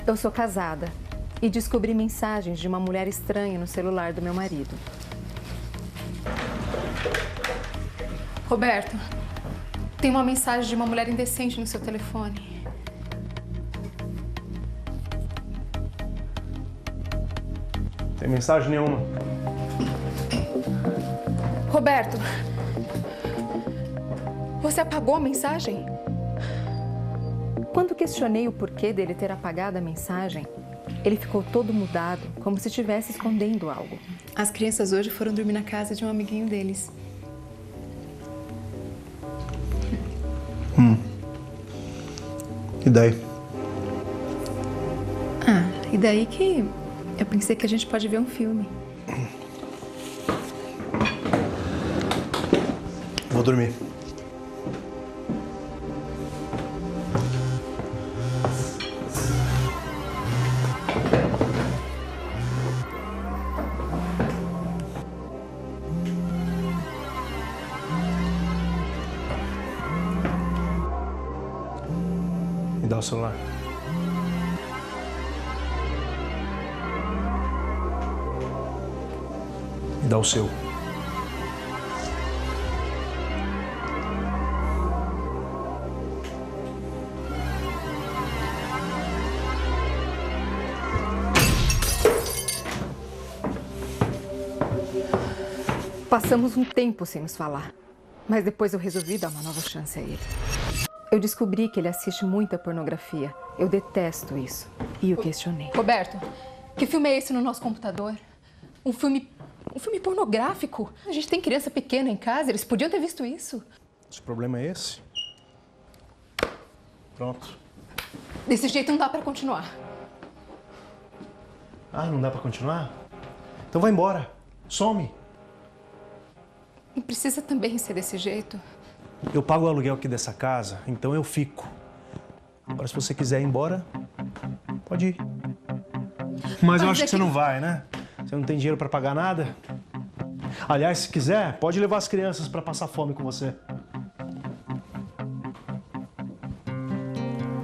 Eu sou casada e descobri mensagens de uma mulher estranha no celular do meu marido. Roberto, tem uma mensagem de uma mulher indecente no seu telefone. Tem mensagem nenhuma. Roberto, você apagou a mensagem? Quando questionei o porquê dele ter apagado a mensagem, ele ficou todo mudado, como se estivesse escondendo algo. As crianças hoje foram dormir na casa de um amiguinho deles. E daí? E daí que eu pensei que a gente pode ver um filme. Vou dormir. Me dá o celular. Me dá o seu. Passamos um tempo sem nos falar, mas depois eu resolvi dar uma nova chance a ele. Eu descobri que ele assiste muita pornografia. Eu detesto isso. E o questionei. Roberto, Que filme é esse no nosso computador? Um filme pornográfico? A gente tem criança pequena em casa, eles podiam ter visto isso. Se o problema é esse... Pronto. Desse jeito não dá pra continuar. Ah, não dá pra continuar? Então vai embora. Some. Não precisa também ser desse jeito. Eu pago o aluguel aqui dessa casa, então eu fico. Agora, se você quiser ir embora, pode ir. Mas eu acho que você não vai, né? Você não tem dinheiro pra pagar nada. Aliás, se quiser, pode levar as crianças pra passar fome com você.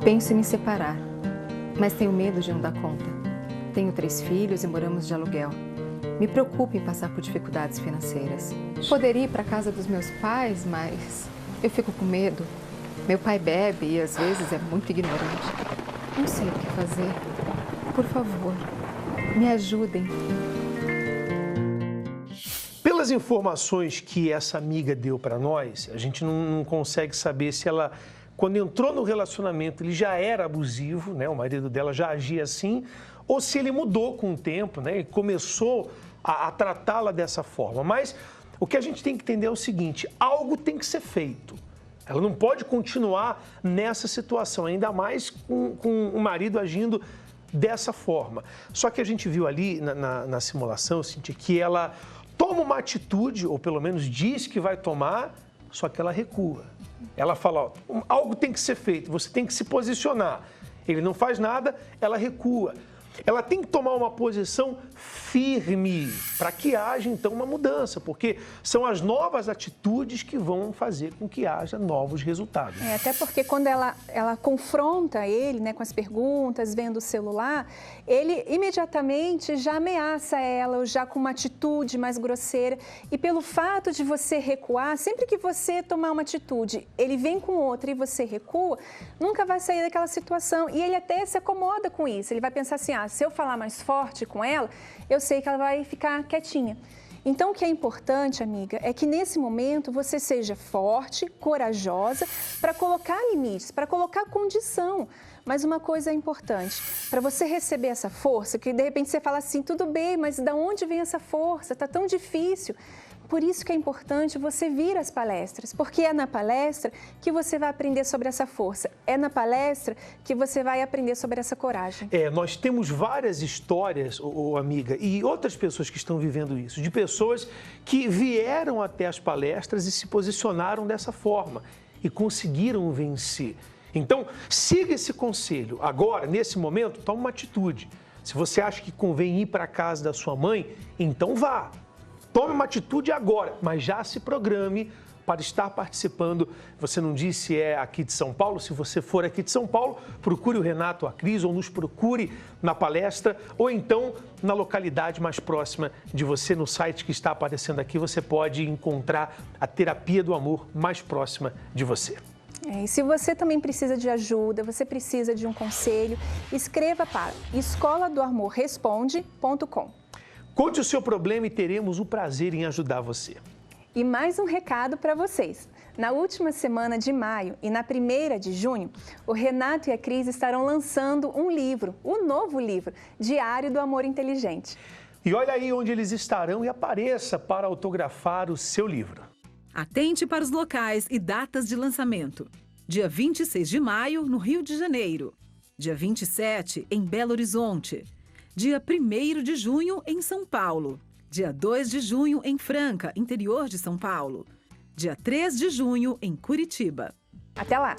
Penso em me separar, mas tenho medo de não dar conta. Tenho 3 filhos e moramos de aluguel. Me preocupo em passar por dificuldades financeiras. Poderia ir para a casa dos meus pais, mas eu fico com medo. Meu pai bebe e às vezes é muito ignorante. Não sei o que fazer. Por favor, me ajudem. Pelas informações que essa amiga deu para nós, a gente não consegue saber se ela, quando entrou no relacionamento, ele já era abusivo, né? O marido dela já agia assim, ou se ele mudou com o tempo, né? E começou a tratá-la dessa forma. Mas o que a gente tem que entender é o seguinte: algo tem que ser feito. Ela não pode continuar nessa situação, ainda mais com o marido agindo dessa forma. Só que a gente viu ali na simulação, Cíntia, que ela toma uma atitude, ou pelo menos diz que vai tomar, só que ela recua. Ela fala, ó, algo tem que ser feito, você tem que se posicionar. Ele não faz nada, ela recua. Ela tem que tomar uma posição firme para que haja, então, uma mudança, porque são as novas atitudes que vão fazer com que haja novos resultados. Até porque quando ela confronta ele, né, com as perguntas, vendo o celular, ele imediatamente já ameaça ela, ou já com uma atitude mais grosseira. E pelo fato de você recuar, sempre que você tomar uma atitude, ele vem com outra e você recua, nunca vai sair daquela situação. E ele até se acomoda com isso. Ele vai pensar assim, se eu falar mais forte com ela, eu sei que ela vai ficar quietinha. Então, o que é importante, amiga, é que nesse momento você seja forte, corajosa, para colocar limites, para colocar condição. Mas uma coisa é importante, para você receber essa força, que de repente você fala assim, tudo bem, mas de onde vem essa força? Está tão difícil. Por isso que é importante você vir às palestras, porque é na palestra que você vai aprender sobre essa força, é na palestra que você vai aprender sobre essa coragem. Nós temos várias histórias, amiga, e outras pessoas que estão vivendo isso, de pessoas que vieram até as palestras e se posicionaram dessa forma e conseguiram vencer. Então, siga esse conselho. Agora, nesse momento, tome uma atitude. Se você acha que convém ir para a casa da sua mãe, então vá. Tome uma atitude agora, mas já se programe para estar participando. Você não disse se é aqui de São Paulo. Se você for aqui de São Paulo, procure o Renato ou a Cris, ou nos procure na palestra, ou então na localidade mais próxima de você. No site que está aparecendo aqui, você pode encontrar a terapia do amor mais próxima de você. E se você também precisa de ajuda, você precisa de um conselho, escreva para escoladoamorresponde.com. Conte o seu problema e teremos o prazer em ajudar você. E mais um recado para vocês. Na última semana de maio e na 1ª de junho, o Renato e a Cris estarão lançando um livro, o novo livro, Diário do Amor Inteligente. E olha aí onde eles estarão e apareça para autografar o seu livro. Atente para os locais e datas de lançamento. Dia 26 de maio, no Rio de Janeiro. Dia 27, em Belo Horizonte. Dia 1º de junho, em São Paulo. Dia 2 de junho, em Franca, interior de São Paulo. Dia 3 de junho, em Curitiba. Até lá!